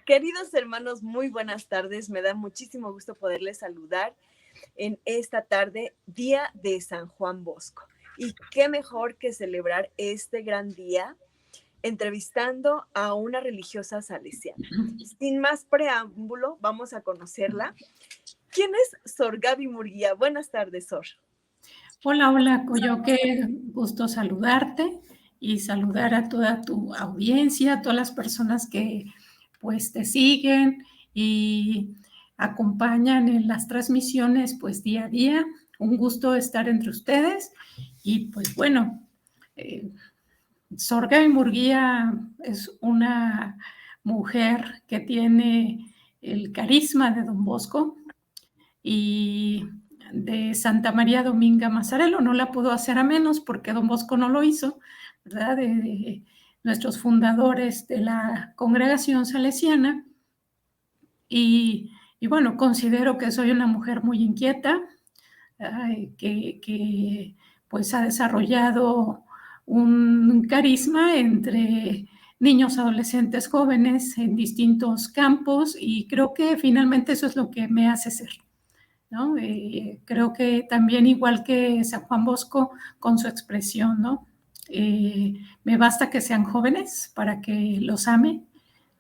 Queridos hermanos, muy buenas tardes. Me da muchísimo gusto poderles saludar en esta tarde, día de San Juan Bosco. Y qué mejor que celebrar este gran día entrevistando a una religiosa salesiana. Sin más preámbulo, vamos a conocerla. ¿Quién es Sor Gaby Murguía? Buenas tardes, Sor. Hola, Coyo, qué gusto saludarte y saludar a toda tu audiencia, a todas las personas que pues te siguen y acompañan en las transmisiones pues día a día. Un gusto estar entre ustedes y pues bueno, Sor Gaby Murguía es una mujer que tiene el carisma de Don Bosco y de Santa María Dominga Mazzarello. No la pudo hacer a menos porque Don Bosco no lo hizo, ¿verdad? De nuestros fundadores de la congregación salesiana. Y bueno, considero que soy una mujer muy inquieta, que pues ha desarrollado un carisma entre niños, adolescentes, jóvenes en distintos campos, y creo que finalmente eso es lo que me hace ser, ¿no? Creo que también, igual que San Juan Bosco, con su expresión, ¿no? Me basta que sean jóvenes para que los ame,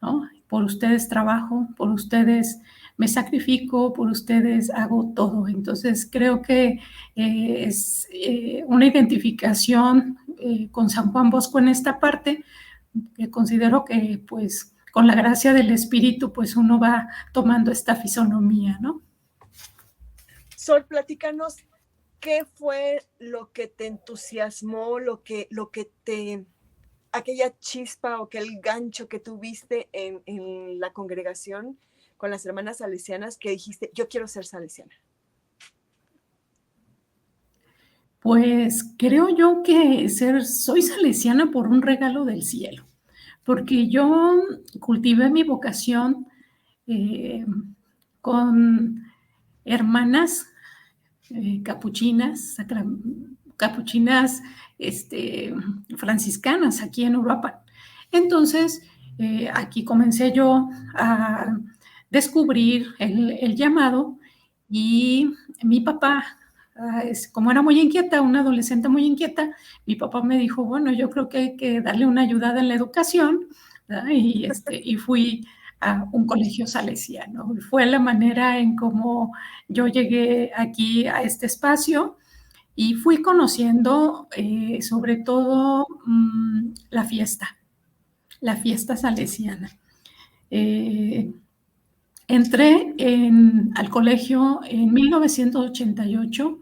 ¿no? Por ustedes trabajo, por ustedes me sacrifico, por ustedes hago todo. Entonces creo que es una identificación con San Juan Bosco en esta parte, que considero que pues con la gracia del Espíritu pues uno va tomando esta fisonomía, ¿no? Sol, platícanos, ¿qué fue lo que te entusiasmó, lo que te, aquella chispa o aquel gancho que tuviste en la congregación con las hermanas salesianas que dijiste, yo quiero ser salesiana? Pues creo yo que soy salesiana por un regalo del cielo, porque yo cultivé mi vocación con hermanas capuchinas franciscanas aquí en Europa. Entonces, aquí comencé yo a descubrir el llamado, y mi papá, como era muy inquieta, una adolescente muy inquieta, mi papá me dijo, bueno, yo creo que hay que darle una ayudada en la educación, ¿verdad? Y fui a un colegio salesiano. Fue la manera en cómo yo llegué aquí a este espacio y fui conociendo sobre todo la fiesta salesiana. Entré al colegio en 1988,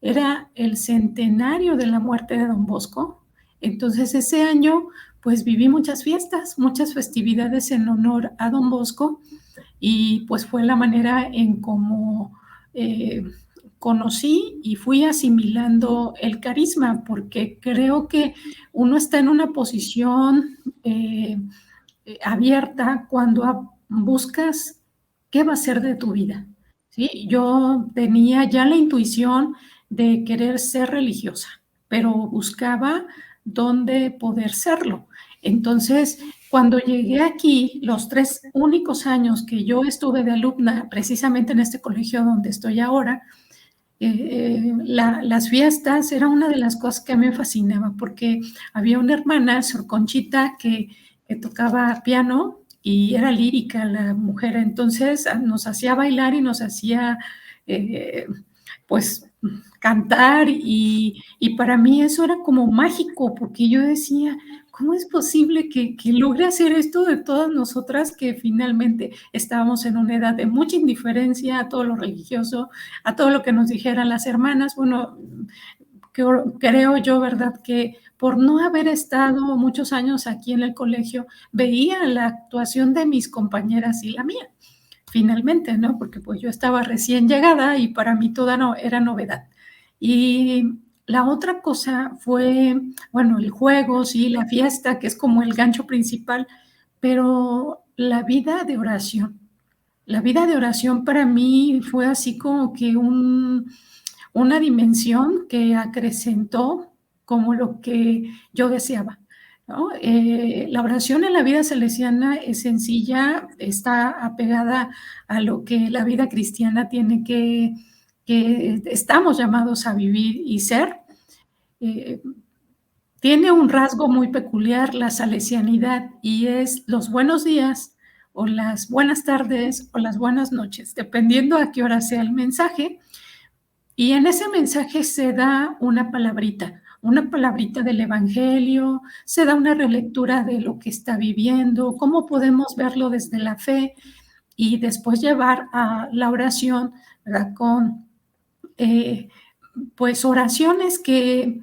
era el centenario de la muerte de Don Bosco. Entonces ese año pues viví muchas fiestas, muchas festividades en honor a Don Bosco, y pues fue la manera en cómo conocí y fui asimilando el carisma, porque creo que uno está en una posición abierta cuando buscas qué va a ser de tu vida, ¿sí? Yo tenía ya la intuición de querer ser religiosa, pero buscaba dónde poder serlo. Entonces, cuando llegué aquí, los 3 únicos años que yo estuve de alumna, precisamente en este colegio donde estoy ahora, las fiestas era una de las cosas que me fascinaba, porque había una hermana, Sor Conchita, que tocaba piano y era lírica la mujer. Entonces nos hacía bailar y nos hacía pues cantar, y para mí eso era como mágico, porque yo decía, ¿cómo es posible que logre hacer esto de todas nosotras que finalmente estábamos en una edad de mucha indiferencia a todo lo religioso, a todo lo que nos dijeran las hermanas? Bueno, creo yo, ¿verdad?, que por no haber estado muchos años aquí en el colegio, veía la actuación de mis compañeras y la mía, finalmente, ¿no? Porque pues yo estaba recién llegada y para mí toda era novedad. Y la otra cosa fue, bueno, el juego, sí, la fiesta, que es como el gancho principal, pero la vida de oración. La vida de oración para mí fue así como que una dimensión que acrecentó como lo que yo deseaba. ¿no? La oración en la vida salesiana es sencilla, está apegada a lo que la vida cristiana tiene que estamos llamados a vivir y ser. Tiene un rasgo muy peculiar la salesianidad y es los buenos días o las buenas tardes o las buenas noches, dependiendo a qué hora sea el mensaje. Y en ese mensaje se da una palabrita del Evangelio, se da una relectura de lo que está viviendo, cómo podemos verlo desde la fe y después llevar a la oración, ¿verdad? Con pues oraciones que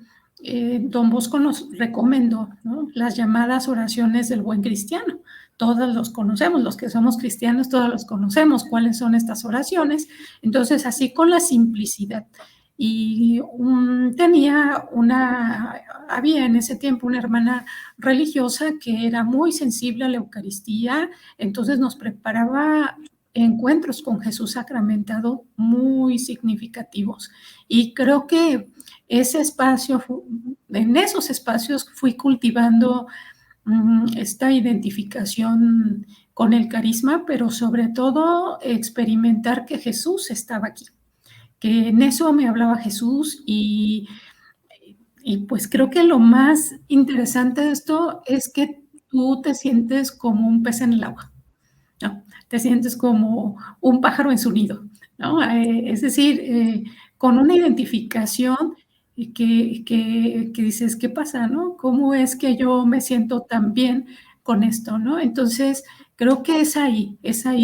Don Bosco nos recomendó, ¿no? Las llamadas oraciones del buen cristiano. Todos los conocemos, los que somos cristianos, todos los conocemos cuáles son estas oraciones. Entonces, así con la simplicidad. Y había en ese tiempo una hermana religiosa que era muy sensible a la Eucaristía, entonces nos preparaba encuentros con Jesús sacramentado muy significativos. Y creo que en esos espacios fui cultivando esta identificación con el carisma, pero sobre todo experimentar que Jesús estaba aquí, que en eso me hablaba Jesús y pues creo que lo más interesante de esto es que tú te sientes como un pez en el agua, ¿no? Te sientes como un pájaro en su nido, ¿no? Es decir, con una identificación que dices, ¿qué pasa, no? ¿Cómo es que yo me siento tan bien con esto, no? Entonces, creo que es ahí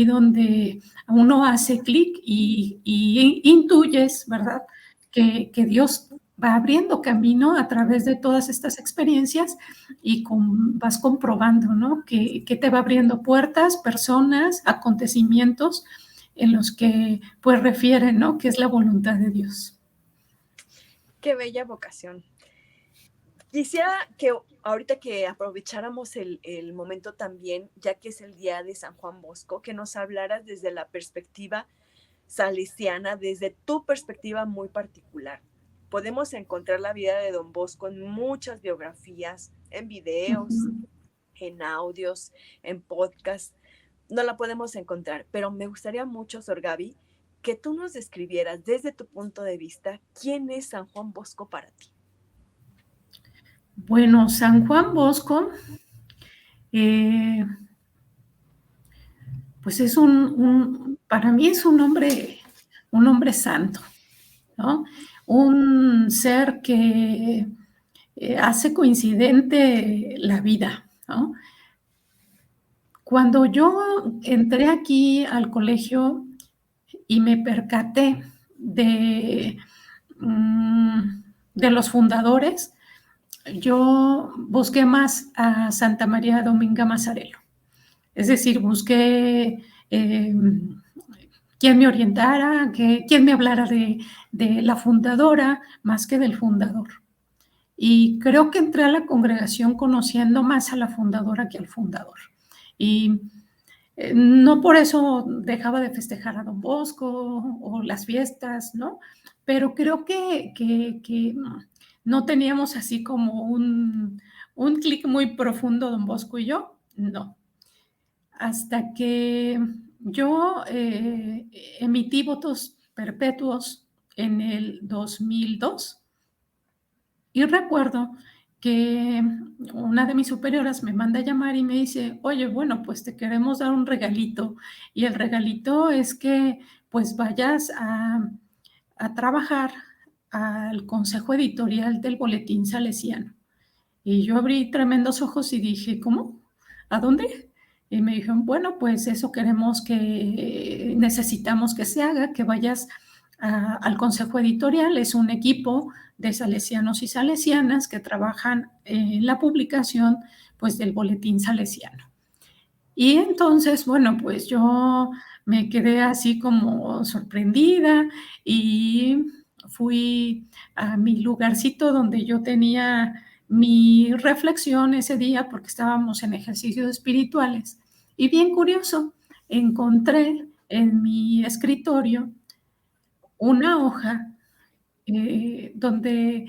donde uno hace clic y intuyes, ¿verdad? Que Dios va abriendo camino a través de todas estas experiencias y vas comprobando, ¿no? Que te va abriendo puertas, personas, acontecimientos en los que pues refieren, ¿no? Que es la voluntad de Dios. Qué bella vocación. Quisiera que ahorita que aprovecháramos el momento también, ya que es el día de San Juan Bosco, que nos hablaras desde la perspectiva salesiana, desde tu perspectiva muy particular. Podemos encontrar la vida de Don Bosco en muchas biografías, en videos, en audios, en podcasts. No la podemos encontrar, pero me gustaría mucho, Sor Gaby, que tú nos describieras desde tu punto de vista quién es San Juan Bosco para ti. Bueno, San Juan Bosco, pues es para mí es un hombre santo, ¿no? Un ser que hace coincidente la vida, ¿no? Cuando yo entré aquí al colegio y me percaté de los fundadores, yo busqué más a Santa María Dominga Mazzarello. Es decir, busqué quién me orientara, quién me hablara de la fundadora más que del fundador. Y creo que entré a la congregación conociendo más a la fundadora que al fundador. Y no por eso dejaba de festejar a Don Bosco o las fiestas, ¿no? Pero creo que no teníamos así como un clic muy profundo Don Bosco y yo, no. Hasta que yo emití votos perpetuos en el 2002 y recuerdo que una de mis superioras me manda a llamar y me dice, oye, bueno, pues te queremos dar un regalito y el regalito es que pues vayas a trabajar al consejo editorial del Boletín Salesiano. Y yo abrí tremendos ojos y dije, ¿cómo? ¿A dónde? Y me dijeron, bueno, pues eso necesitamos que se haga, que vayas al consejo editorial. Es un equipo de salesianos y salesianas que trabajan en la publicación pues del Boletín Salesiano. Y entonces, bueno, pues yo me quedé así como sorprendida y fui a mi lugarcito donde yo tenía mi reflexión ese día porque estábamos en ejercicios espirituales. Y bien curioso, encontré en mi escritorio una hoja donde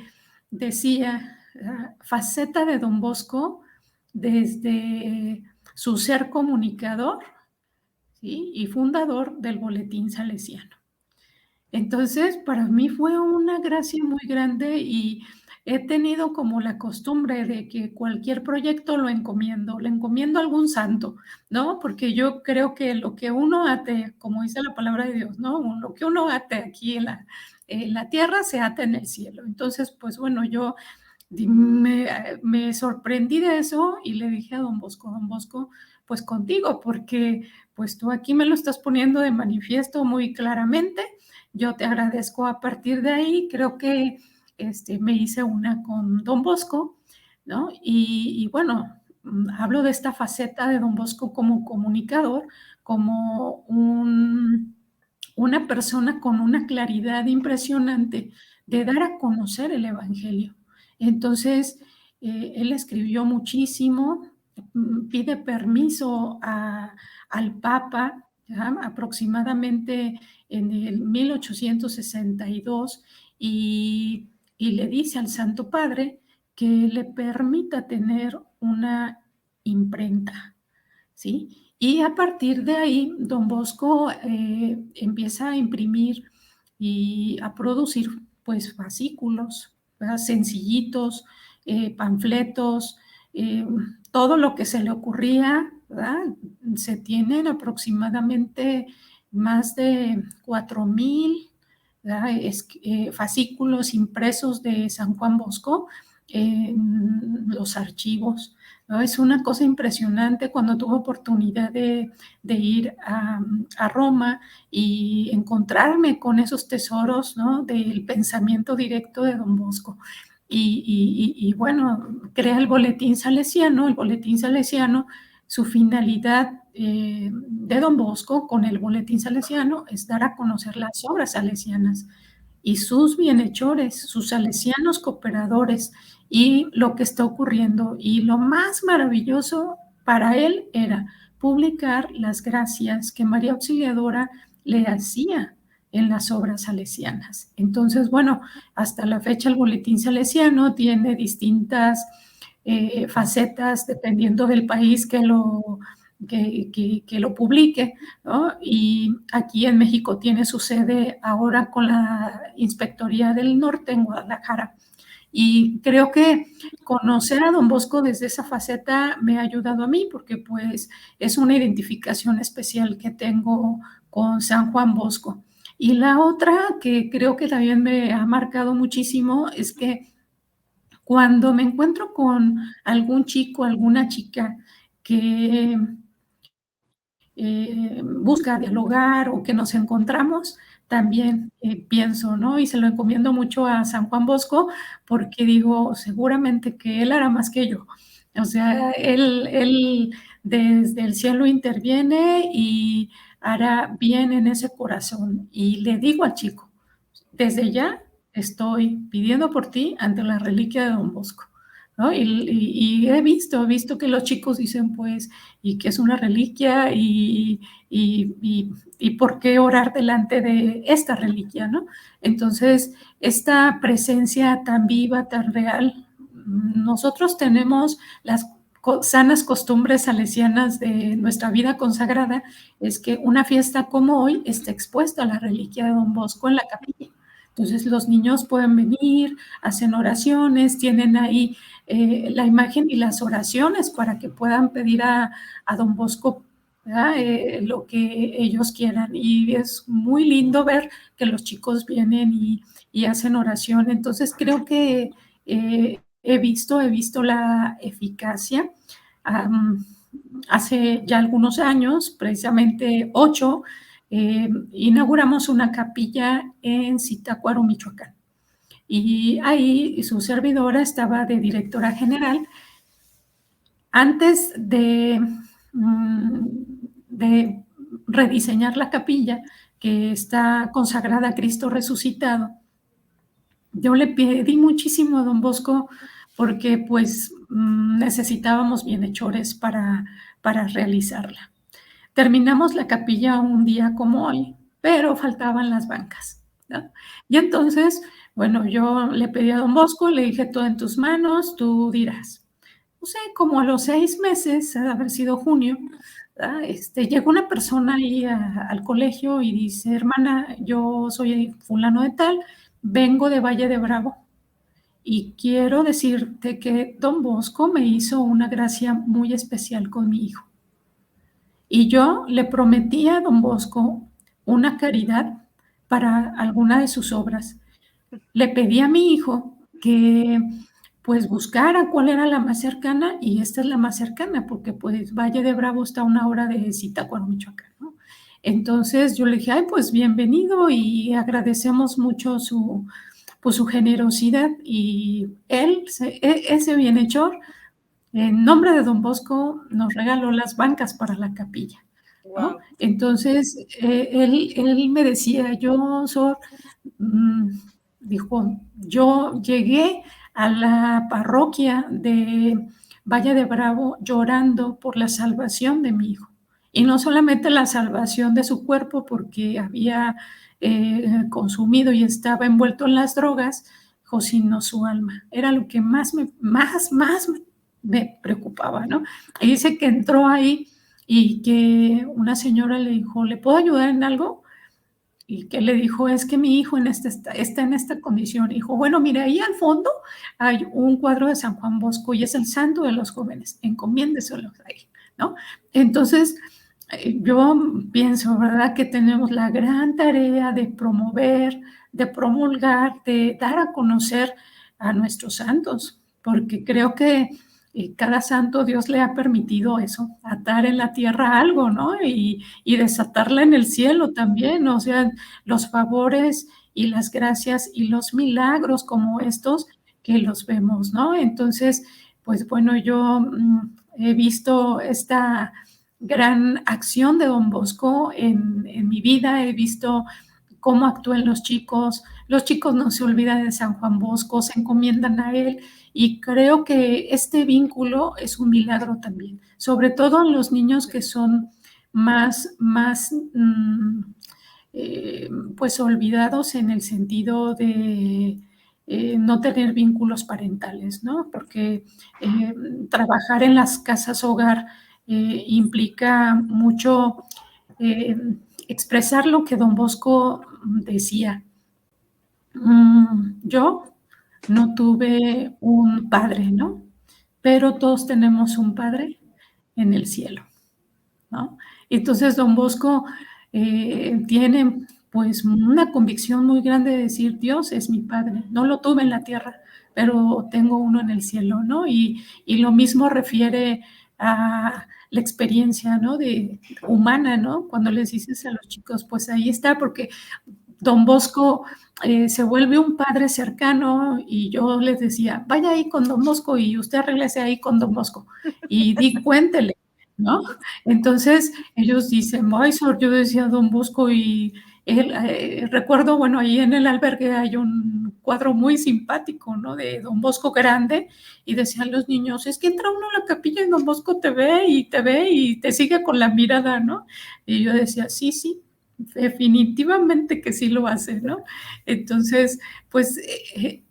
decía faceta de Don Bosco desde su ser comunicador, ¿sí? Y fundador del Boletín Salesiano. Entonces, para mí fue una gracia muy grande y he tenido como la costumbre de que cualquier proyecto le encomiendo a algún santo, ¿no? Porque yo creo que lo que uno ate, como dice la palabra de Dios, ¿no? Lo que uno ate aquí en la tierra se ata en el cielo. Entonces, pues bueno, yo me sorprendí de eso y le dije a Don Bosco, pues contigo, porque pues tú aquí me lo estás poniendo de manifiesto muy claramente. Yo te agradezco a partir de ahí, creo que me hice una con Don Bosco, ¿no? Y bueno, hablo de esta faceta de Don Bosco como comunicador, como una persona con una claridad impresionante de dar a conocer el Evangelio. Entonces, él escribió muchísimo, pide permiso al Papa, ¿ya? Aproximadamente en el 1862 y le dice al Santo Padre que le permita tener una imprenta, ¿sí? Y a partir de ahí, Don Bosco empieza a imprimir y a producir, pues, fascículos, ¿verdad? Sencillitos, panfletos, eh, todo lo que se le ocurría, ¿verdad? Se tienen aproximadamente más de 4,000 fascículos impresos de San Juan Bosco en los archivos, ¿no? Es una cosa impresionante cuando tuve oportunidad de ir a Roma y encontrarme con esos tesoros, ¿no? Del pensamiento directo de Don Bosco. Y bueno, crea el Boletín Salesiano. El Boletín Salesiano, su finalidad de Don Bosco con el Boletín Salesiano es dar a conocer las obras salesianas y sus bienhechores, sus salesianos cooperadores y lo que está ocurriendo. Y lo más maravilloso para él era publicar las gracias que María Auxiliadora le hacía en las obras salesianas. Entonces, bueno, hasta la fecha el Boletín Salesiano tiene distintas facetas dependiendo del país que lo publique, ¿no? Y aquí en México tiene su sede ahora con la Inspectoría del Norte en Guadalajara. Y creo que conocer a Don Bosco desde esa faceta me ha ayudado a mí porque pues es una identificación especial que tengo con San Juan Bosco. Y la otra que creo que también me ha marcado muchísimo es que cuando me encuentro con algún chico, alguna chica que busca dialogar o que nos encontramos, también pienso, ¿no? Y se lo encomiendo mucho a San Juan Bosco porque digo, seguramente que él hará más que yo. O sea, él desde el cielo interviene y hará bien en ese corazón. Y le digo al chico, desde ya estoy pidiendo por ti ante la reliquia de Don Bosco, ¿no? Y he visto que los chicos dicen, pues, y que es una reliquia y por qué orar delante de esta reliquia, ¿no? Entonces, esta presencia tan viva, tan real, nosotros tenemos las sanas costumbres salesianas de nuestra vida consagrada, es que una fiesta como hoy está expuesta a la reliquia de Don Bosco en la capilla. Entonces los niños pueden venir, hacen oraciones, tienen ahí la imagen y las oraciones para que puedan pedir a Don Bosco lo que ellos quieran. Y es muy lindo ver que los chicos vienen y hacen oración. Entonces creo que he visto la eficacia. Hace ya algunos años, precisamente 8, inauguramos una capilla en Zitácuaro, Michoacán. Y ahí su servidora estaba de directora general. Antes de rediseñar la capilla, que está consagrada a Cristo resucitado, yo le pedí muchísimo a Don Bosco porque pues necesitábamos bienhechores para realizarla. Terminamos la capilla un día como hoy, pero faltaban las bancas, ¿no? Y entonces, bueno, yo le pedí a Don Bosco, le dije, todo en tus manos, tú dirás. no sé, como a los 6 meses, ha de haber sido junio, llegó una persona ahí al colegio y dice: hermana, yo soy fulano de tal, vengo de Valle de Bravo y quiero decirte que don Bosco me hizo una gracia muy especial con mi hijo. Y yo le prometí a don Bosco una caridad para alguna de sus obras. Le pedí a mi hijo que pues buscara cuál era la más cercana y esta es la más cercana porque pues Valle de Bravo está a 1 hora de Zitácuaro, Michoacán, ¿no? Entonces yo le dije, ay, pues bienvenido y agradecemos mucho pues, su generosidad y él, ese bienhechor, en nombre de don Bosco, nos regaló las bancas para la capilla, ¿no? Wow. Entonces, él me decía, yo, Sor, dijo, yo llegué a la parroquia de Valle de Bravo llorando por la salvación de mi hijo. Y no solamente la salvación de su cuerpo, porque había consumido y estaba envuelto en las drogas, sino su alma. Era lo que más me preocupaba, ¿no? Y dice que entró ahí y que una señora le dijo, ¿le puedo ayudar en algo? Y que le dijo, es que mi hijo está en esta condición. Dijo, bueno, mire, ahí al fondo hay un cuadro de San Juan Bosco y es el santo de los jóvenes, encomiéndeselo ahí, ¿no? Entonces, yo pienso, ¿verdad?, que tenemos la gran tarea de promover, de promulgar, de dar a conocer a nuestros santos, porque creo que cada santo Dios le ha permitido eso, atar en la tierra algo, ¿no? Y desatarla en el cielo también, o sea, los favores y las gracias y los milagros como estos que los vemos, ¿no? Entonces, pues bueno, yo he visto esta gran acción de don Bosco en mi vida, he visto cómo actúan los chicos no se olvidan de San Juan Bosco, se encomiendan a él y creo que este vínculo es un milagro también, sobre todo en los niños que son más pues olvidados en el sentido de no tener vínculos parentales, ¿no? Porque trabajar en las casas hogar implica mucho eh, expresar lo que don Bosco decía. Yo no tuve un padre, ¿no? Pero todos tenemos un padre en el cielo, ¿no? Entonces, don Bosco tiene pues una convicción muy grande de decir, Dios es mi padre, no lo tuve en la tierra, pero tengo uno en el cielo, ¿no? Y lo mismo refiere a la experiencia, ¿no? De humana, ¿no? Cuando les dices a los chicos, pues ahí está, porque don Bosco se vuelve un padre cercano y yo les decía, vaya ahí con don Bosco y usted arréglese ahí con don Bosco y cuéntele, ¿no? Entonces ellos dicen, ay, Sor, yo decía don Bosco y él, recuerdo, bueno, ahí en el albergue hay un cuadro muy simpático, ¿no? De don Bosco grande y decían los niños, es que entra uno a la capilla y don Bosco te ve y te sigue con la mirada, ¿no? Y yo decía, sí, sí, definitivamente que sí lo hace, ¿no? Entonces, pues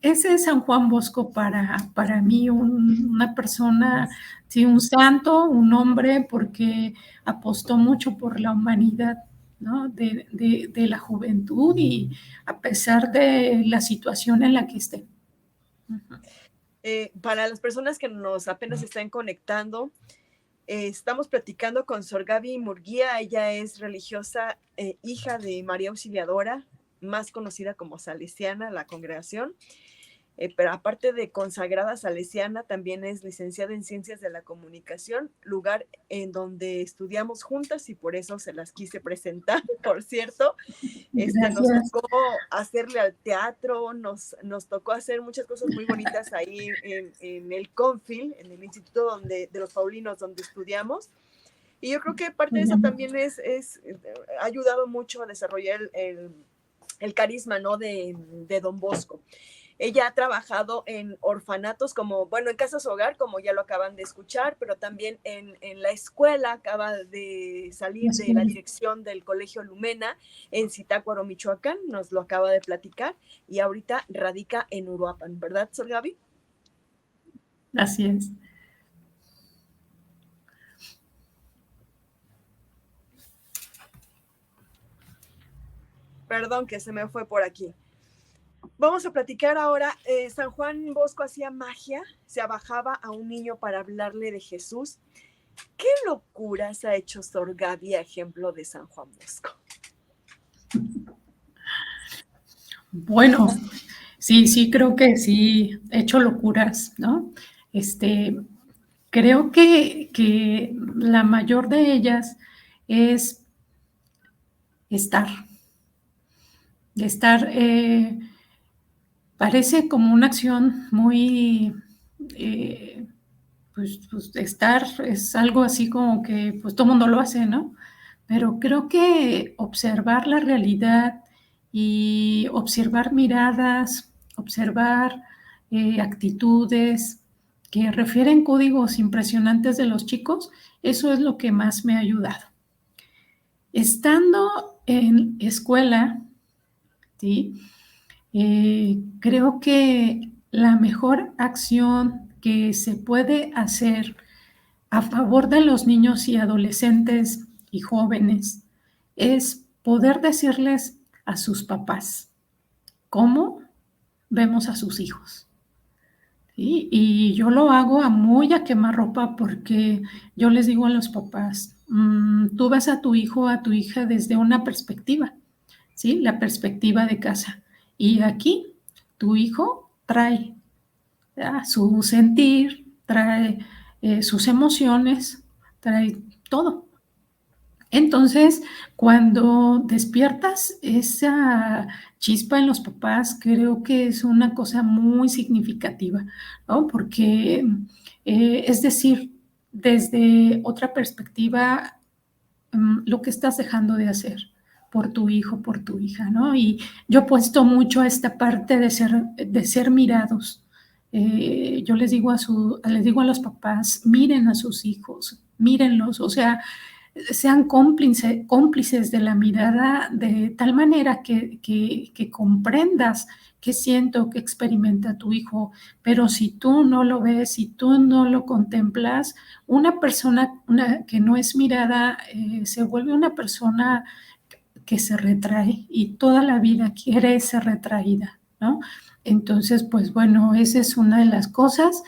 ese es San Juan Bosco para mí, una persona, sí, un santo, un hombre, porque apostó mucho por la humanidad, ¿no? De la juventud y a pesar de la situación en la que esté. Para las personas que nos apenas están conectando, estamos platicando con Sor Gaby Murguía. Ella es religiosa, hija de María Auxiliadora, más conocida como Salesiana, la congregación. Pero aparte de consagrada salesiana, también es licenciada en Ciencias de la Comunicación, lugar en donde estudiamos juntas y por eso se las quise presentar, por cierto. Nos tocó hacerle al teatro, nos tocó hacer muchas cosas muy bonitas ahí en el Confil, en el Instituto de los Paulinos, donde estudiamos. Y yo creo que parte de eso también ha ayudado mucho a desarrollar el carisma, ¿no? de don Bosco. Ella ha trabajado en orfanatos como, bueno, en casas hogar, como ya lo acaban de escuchar, pero también en la escuela. Acaba de salir de la dirección del Colegio Lumena en Zitácuaro, Michoacán, nos lo acaba de platicar, y ahorita radica en Uruapan, ¿verdad, Sor Gaby? Así es. Perdón que se me fue por aquí. Vamos a platicar ahora. San Juan Bosco hacía magia, se abajaba a un niño para hablarle de Jesús. ¿Qué locuras ha hecho Sor Gaby a ejemplo de San Juan Bosco? Bueno, sí, creo que sí he hecho locuras, ¿no? Creo que la mayor de ellas es estar. Parece como una acción muy, pues estar es algo así como que pues todo mundo lo hace, ¿no? Pero creo que observar la realidad y observar miradas, observar actitudes que refieren códigos impresionantes de los chicos, eso es lo que más me ha ayudado. Estando en escuela, ¿sí? Creo que la mejor acción que se puede hacer a favor de los niños y adolescentes y jóvenes es poder decirles a sus papás cómo vemos a sus hijos. ¿Sí? Y yo lo hago muy a quemarropa porque yo les digo a los papás, tú ves a tu hijo o a tu hija desde una perspectiva, ¿sí? La perspectiva de casa. Y aquí tu hijo trae su sentir, trae sus emociones, trae todo. Entonces, cuando despiertas esa chispa en los papás, creo que es una cosa muy significativa, ¿no? Porque, es decir, desde otra perspectiva, lo que estás dejando de hacer por tu hijo, por tu hija, ¿no? Y yo apuesto mucho a esta parte de ser mirados. Yo les digo a los papás, miren a sus hijos, mírenlos, o sea, sean cómplices de la mirada de tal manera que comprendas qué siento, qué experimenta tu hijo. Pero si tú no lo ves, si tú no lo contemplas, una persona que no es mirada se vuelve una persona que se retrae y toda la vida quiere ser retraída, ¿no? Entonces, pues bueno, esa es una de las cosas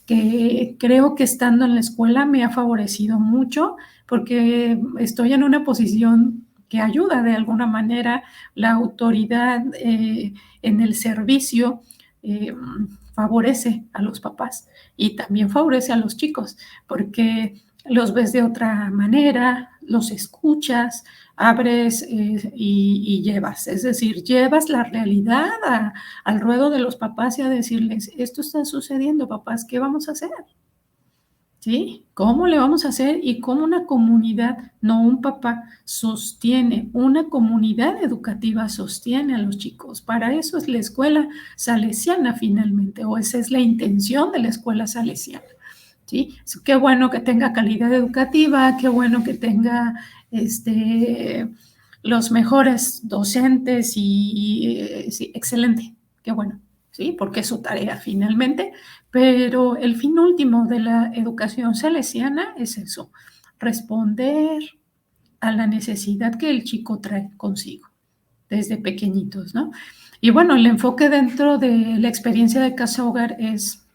que creo que estando en la escuela me ha favorecido mucho porque estoy en una posición que ayuda de alguna manera la autoridad en el servicio. Favorece a los papás y también favorece a los chicos porque los ves de otra manera, los escuchas, abres y llevas, es decir, llevas la realidad al ruedo de los papás y a decirles, esto está sucediendo, papás, ¿qué vamos a hacer? ¿Sí? ¿Cómo le vamos a hacer? Y cómo una comunidad, no un papá, sostiene, una comunidad educativa sostiene a los chicos. Para eso es la escuela salesiana finalmente, o esa es la intención de la escuela salesiana. ¿Sí? Qué bueno que tenga calidad educativa, qué bueno que tenga los mejores docentes y sí, excelente, qué bueno, ¿sí? Porque es su tarea finalmente, pero el fin último de la educación salesiana es eso, responder a la necesidad que el chico trae consigo desde pequeñitos, ¿no? Y bueno, el enfoque dentro de la experiencia de casa hogar es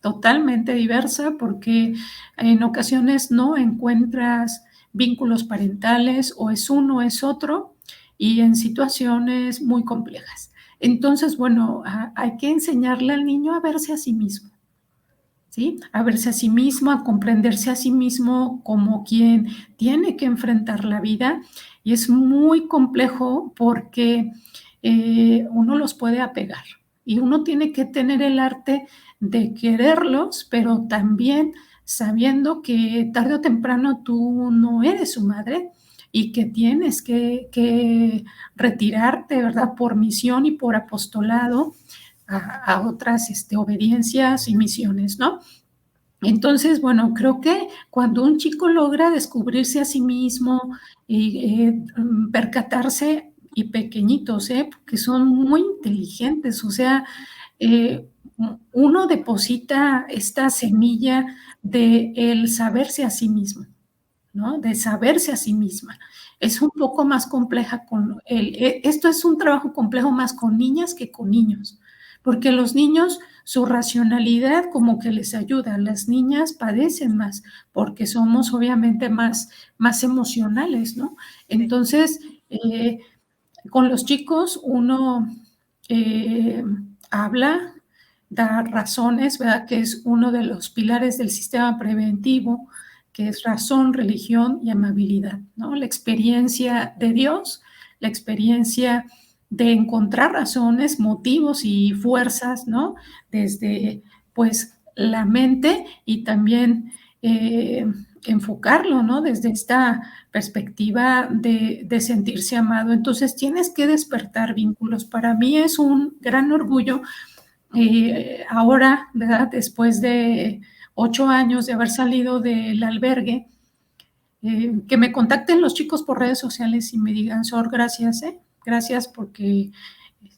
totalmente diversa porque en ocasiones no encuentras vínculos parentales o es uno o es otro y en situaciones muy complejas. Entonces, bueno, hay que enseñarle al niño a verse a sí mismo, ¿sí? A verse a sí mismo, a comprenderse a sí mismo como quien tiene que enfrentar la vida y es muy complejo porque uno los puede apegar y uno tiene que tener el arte de quererlos, pero también sabiendo que tarde o temprano tú no eres su madre y que tienes que retirarte, ¿verdad? Por misión y por apostolado a otras obediencias y misiones, ¿no? Entonces, bueno, creo que cuando un chico logra descubrirse a sí mismo y percatarse, y pequeñitos, porque son muy inteligentes, o sea, uno deposita esta semilla de el saberse a sí mismo, ¿no? De saberse a sí misma. Es un poco más compleja esto es un trabajo complejo más con niñas que con niños, porque los niños, su racionalidad como que les ayuda, las niñas padecen más, porque somos obviamente más emocionales, ¿no? Sí, Entonces, con los chicos uno eh, habla, da razones, ¿verdad? Que es uno de los pilares del sistema preventivo, que es razón, religión y amabilidad, ¿no? La experiencia de Dios, la experiencia de encontrar razones, motivos y fuerzas, ¿no? Desde, pues, la mente y también enfocarlo, ¿no? Desde esta perspectiva de sentirse amado. Entonces tienes que despertar vínculos. Para mí es un gran orgullo ahora, ¿verdad? Después de 8 años de haber salido del albergue, que me contacten los chicos por redes sociales y me digan, Sor, gracias, gracias porque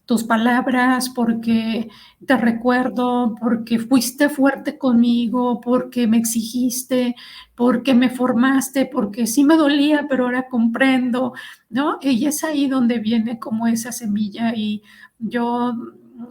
tus palabras, porque te recuerdo, porque fuiste fuerte conmigo, porque me exigiste, porque me formaste, porque sí me dolía, pero ahora comprendo, ¿no? Y es ahí donde viene como esa semilla y yo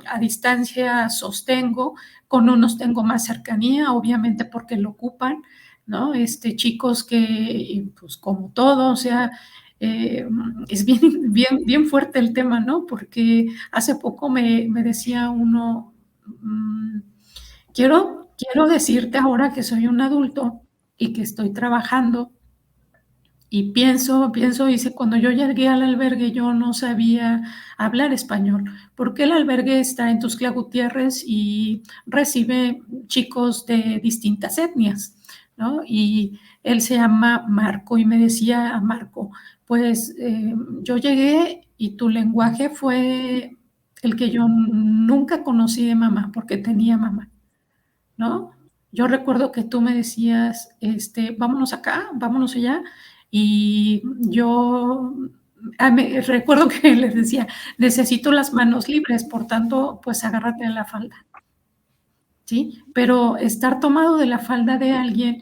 a distancia sostengo, con unos tengo más cercanía, obviamente porque lo ocupan, ¿no? Chicos que, pues como todo, o sea, eh, es bien fuerte el tema, ¿no? Porque hace poco me decía uno, mm, quiero decirte ahora que soy un adulto y que estoy trabajando y dice, cuando yo llegué al albergue yo no sabía hablar español, porque el albergue está en Tuxtla Gutiérrez y recibe chicos de distintas etnias, ¿no? Y él se llama Marco y me decía a Marco, pues yo llegué y tu lenguaje fue el que yo nunca conocí de mamá, porque tenía mamá, ¿no? Yo recuerdo que tú me decías, vámonos acá, vámonos allá, y yo recuerdo que les decía, necesito las manos libres, por tanto, pues agárrate de la falda, ¿sí? Pero estar tomado de la falda de alguien,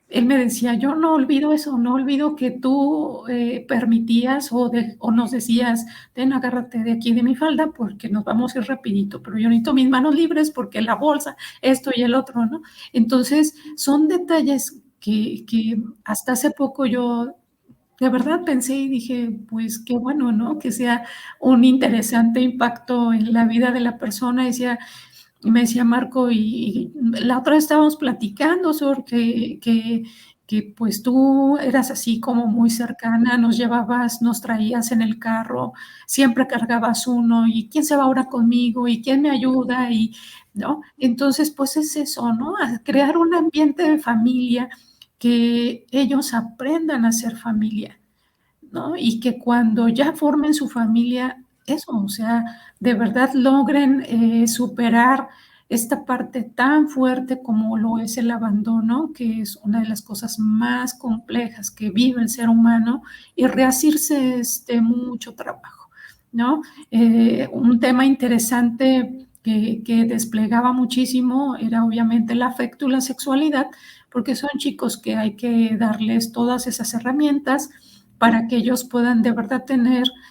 él me decía, yo no olvido eso, no olvido que tú permitías o nos decías, ten, agárrate de aquí de mi falda porque nos vamos a ir rapidito, pero yo necesito mis manos libres porque la bolsa, esto y el otro, ¿no? Entonces, son detalles que hasta hace poco yo de verdad pensé y dije, pues qué bueno, ¿no? Que sea un interesante impacto en la vida de la persona. Y me decía Marco, y la otra vez estábamos platicando sobre que pues tú eras así como muy cercana, nos llevabas, nos traías en el carro, siempre cargabas uno, y quién se va ahora conmigo, y quién me ayuda, y, ¿no? Entonces, pues es eso, ¿no? A crear un ambiente de familia, que ellos aprendan a ser familia, ¿no? Y que cuando ya formen su familia, eso, o sea, de verdad logren superar esta parte tan fuerte como lo es el abandono, que es una de las cosas más complejas que vive el ser humano, y reasirse mucho trabajo, ¿no? Un tema interesante que desplegaba muchísimo era obviamente el afecto y la sexualidad, porque son chicos que hay que darles todas esas herramientas para que ellos puedan de verdad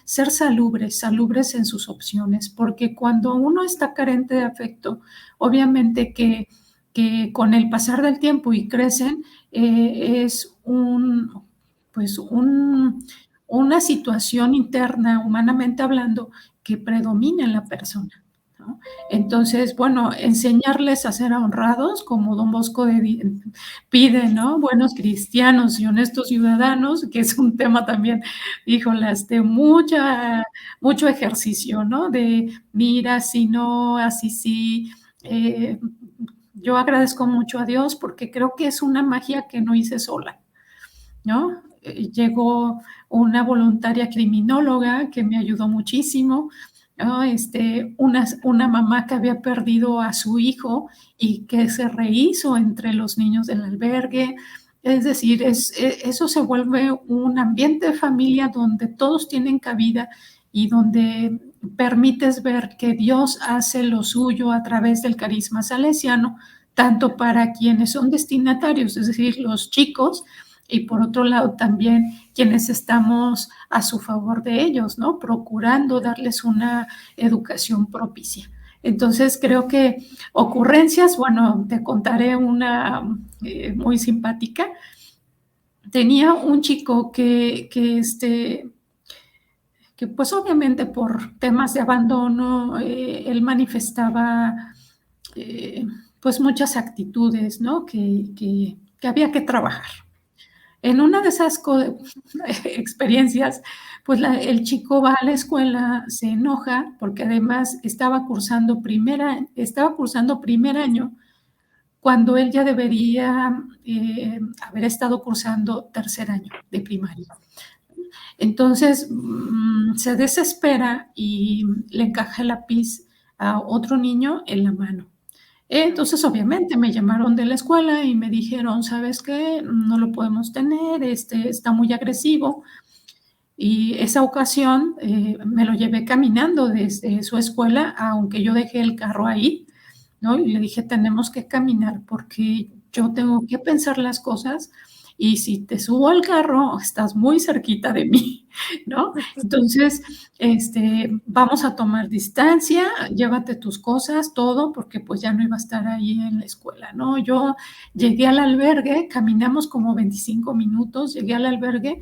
ser salubres en sus opciones, porque cuando uno está carente de afecto, obviamente que con el pasar del tiempo y crecen, es pues una situación interna, humanamente hablando, que predomina en la persona, ¿no? Entonces, bueno, enseñarles a ser honrados, como Don Bosco pide, ¿no? Buenos cristianos y honestos ciudadanos, que es un tema también, híjolas, de mucho ejercicio, ¿no? De mira, si no, así sí. Eh, yo agradezco mucho a Dios porque creo que es una magia que no hice sola, ¿no? Llegó una voluntaria criminóloga que me ayudó muchísimo, ¿no? Una mamá que había perdido a su hijo y que se rehizo entre los niños del albergue. Es decir, eso se vuelve un ambiente de familia donde todos tienen cabida y donde permites ver que Dios hace lo suyo a través del carisma salesiano, tanto para quienes son destinatarios, es decir, los chicos, y por otro lado también quienes estamos a su favor de ellos, ¿no? Procurando darles una educación propicia. Entonces creo que ocurrencias, bueno, te contaré una muy simpática. Tenía un chico que pues obviamente por temas de abandono, él manifestaba pues muchas actitudes, ¿no? Que había que trabajar. En una de esas experiencias, pues el chico va a la escuela, se enoja porque además estaba cursando primer año cuando él ya debería haber estado cursando tercer año de primaria. Entonces se desespera y le encaja el lápiz a otro niño en la mano. Entonces, obviamente, me llamaron de la escuela y me dijeron, ¿sabes qué? No lo podemos tener, está muy agresivo. Y esa ocasión me lo llevé caminando desde su escuela, aunque yo dejé el carro ahí, ¿no? Y le dije, tenemos que caminar porque yo tengo que pensar las cosas y si te subo al carro, estás muy cerquita de mí, ¿no? Entonces, vamos a tomar distancia, llévate tus cosas, todo, porque pues ya no iba a estar ahí en la escuela, ¿no? Yo llegué al albergue, caminamos como 25 minutos, llegué al albergue,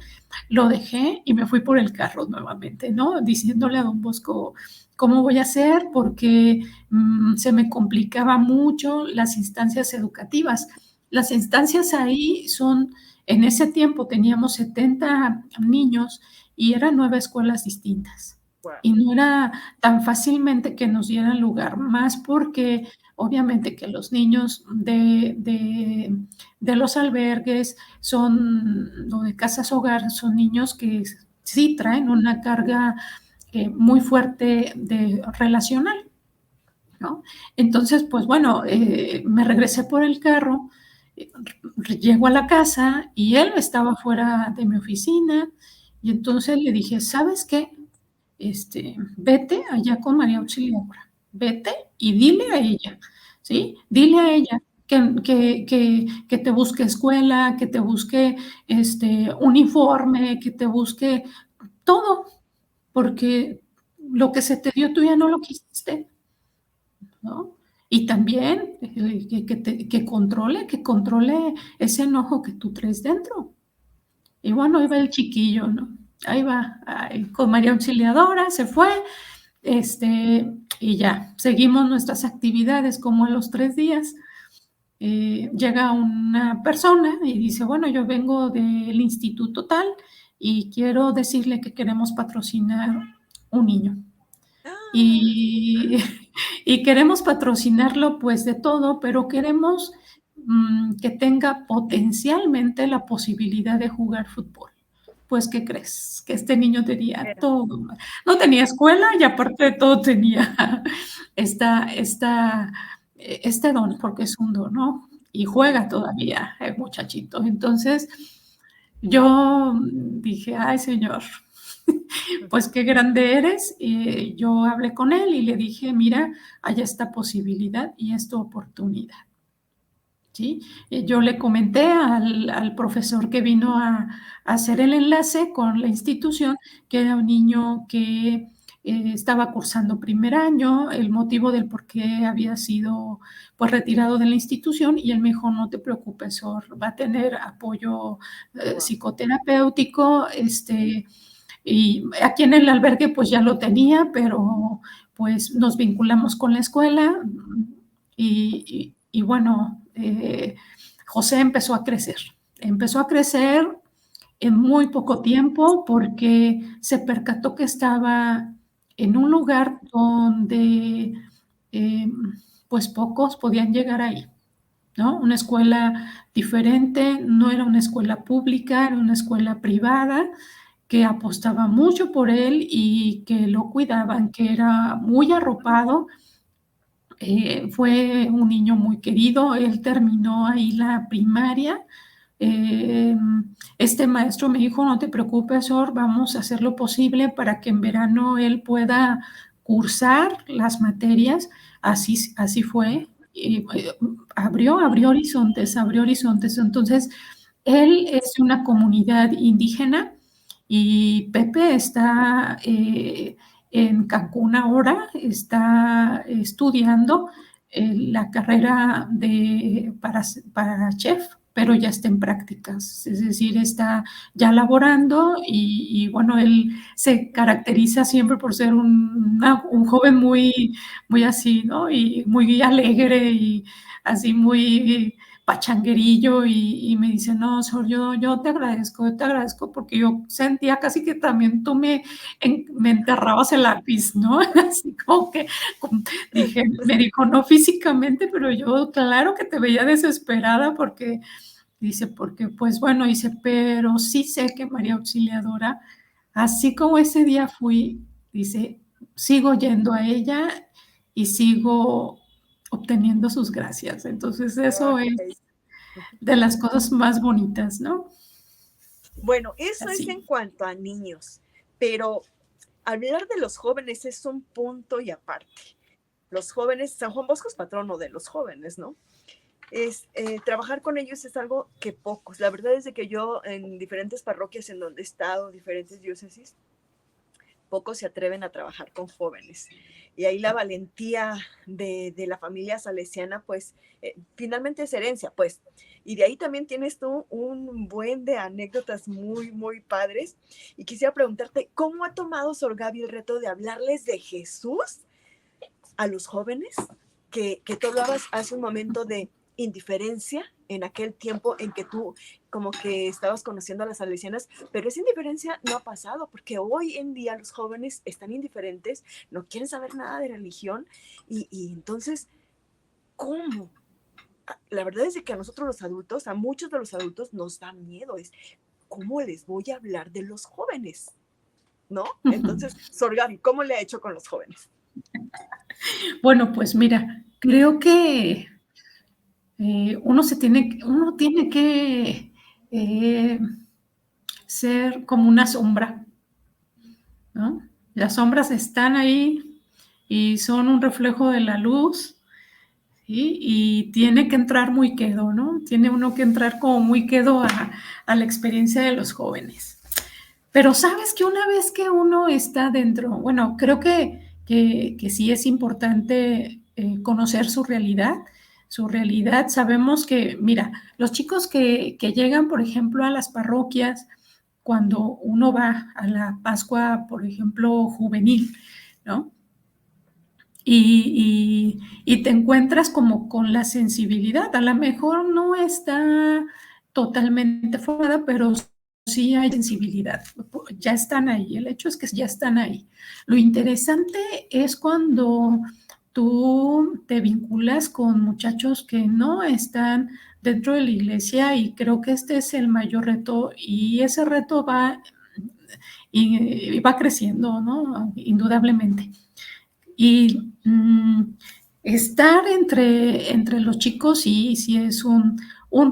lo dejé y me fui por el carro nuevamente, ¿no? Diciéndole a don Bosco, ¿cómo voy a hacer? Porque se me complicaba mucho las instancias educativas. Las instancias ahí son, en ese tiempo teníamos 70 niños y eran 9 escuelas distintas. Wow. Y no era tan fácilmente que nos dieran lugar, más porque obviamente que los niños de los albergues o de casas hogar son niños que sí traen una carga muy fuerte de relacional, ¿no? Entonces, pues bueno, me regresé por el carro, llego a la casa y él estaba fuera de mi oficina y entonces le dije, ¿sabes qué? Vete allá con María Auxiliadora, vete y dile a ella, ¿sí? Dile a ella que te busque escuela, que te busque uniforme, que te busque todo, porque lo que se te dio tú ya no lo quisiste, ¿no? Y también que controle ese enojo que tú traes dentro. Y bueno, ahí va el chiquillo, ¿no? Ahí va, con María Auxiliadora, se fue, y ya, seguimos nuestras actividades como a los 3 días. Llega una persona y dice, bueno, yo vengo del instituto tal y quiero decirle que queremos patrocinar un niño. Y, y queremos patrocinarlo pues de todo, pero queremos que tenga potencialmente la posibilidad de jugar fútbol. Pues, ¿qué crees? Que este niño tenía todo. No tenía escuela y aparte de todo tenía esta, esta, este don, porque es un don, ¿no? Y juega todavía el muchachito. Entonces, yo dije, ay, Señor, pues qué grande eres. Y yo hablé con él y le dije, mira, hay esta posibilidad y esta oportunidad. ¿Sí? Yo le comenté al profesor que vino a hacer el enlace con la institución que era un niño que estaba cursando primer año, el motivo del por qué había sido pues retirado de la institución y él me dijo, no te preocupes, Sor, va a tener apoyo psicoterapéutico, y aquí en el albergue pues ya lo tenía, pero pues nos vinculamos con la escuela y bueno, José empezó a crecer en muy poco tiempo porque se percató que estaba en un lugar donde pues pocos podían llegar ahí, ¿no? Una escuela diferente, no era una escuela pública, era una escuela privada que apostaba mucho por él y que lo cuidaban, que era muy arropado. Fue un niño muy querido, él terminó ahí la primaria. Este maestro me dijo, no te preocupes, Sor, vamos a hacer lo posible para que en verano él pueda cursar las materias. Así fue. Abrió horizontes. Entonces, Él es de una comunidad indígena y Pepe está en Cancún ahora, está estudiando la carrera para chef, pero ya está en prácticas, es decir, está ya laborando y bueno, él se caracteriza siempre por ser un joven muy así, ¿no? Y muy alegre y así muy pachanguerillo y me dice, no, Sor, yo te agradezco porque yo sentía casi que también tú me enterrabas el lápiz, ¿no? Así como que dije, me dijo, no físicamente, pero yo claro que te veía desesperada porque, dice, porque pues bueno, dice, pero sí sé que María Auxiliadora, así como ese día fui, dice, sigo yendo a ella y sigo obteniendo sus gracias. Entonces eso es Ay, de las cosas más bonitas, ¿no? bueno, eso es en Así. cuanto a niños, pero hablar de los jóvenes es un punto y aparte. Los jóvenes, San Juan Bosco es patrono de los jóvenes, ¿no? Trabajar con ellos es algo que pocos. La verdad es de que yo en diferentes parroquias en donde he estado, diferentes diócesis, pocos se atreven a trabajar con jóvenes. Y ahí la valentía de la familia salesiana, pues finalmente es herencia, pues. Y de ahí también tienes tú un buen de anécdotas muy, muy padres. Y quisiera preguntarte, ¿cómo ha tomado Sor Gaby el reto de hablarles de Jesús a los jóvenes? Que tú hablabas hace un momento de indiferencia en aquel tiempo en que tú como que estabas conociendo a las salesianas, pero esa indiferencia no ha pasado, porque hoy en día los jóvenes están indiferentes, no quieren saber nada de religión, y entonces, ¿cómo? La verdad es que a nosotros los adultos, a muchos de los adultos nos da miedo, es ¿cómo les voy a hablar de los jóvenes? ¿No? Entonces, Sor Gaby, ¿cómo le ha hecho con los jóvenes? Bueno, pues mira, creo que uno tiene que eh, ser como una sombra, ¿no? Las sombras están ahí y son un reflejo de la luz, ¿sí? Y tiene que entrar muy quedo, ¿no? Tiene uno que entrar como muy quedo a la experiencia de los jóvenes. Pero sabes que una vez que uno está dentro, bueno, creo que sí es importante conocer su realidad. Su realidad, sabemos que, mira, los chicos que llegan, por ejemplo, a las parroquias, cuando uno va a la Pascua, por ejemplo, juvenil, ¿no? Y te encuentras como con la sensibilidad. A lo mejor no está totalmente formada, pero sí hay sensibilidad. Ya están ahí. El hecho es que ya están ahí. Lo interesante es cuando tú te vinculas con muchachos que no están dentro de la iglesia y creo que este es el mayor reto y ese reto y va creciendo, ¿no? Indudablemente. Y estar entre los chicos sí es un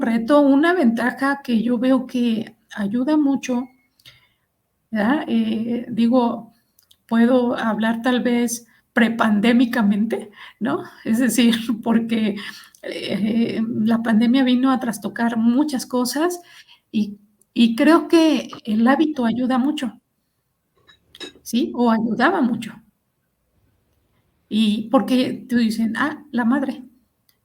reto, una ventaja que yo veo que ayuda mucho, ¿verdad? Digo, puedo hablar tal vez prepandémicamente, ¿no? Es decir, porque la pandemia vino a trastocar muchas cosas y, y creo que el hábito ayuda mucho, ¿sí? O ayudaba mucho. Y porque tú dicen, la madre,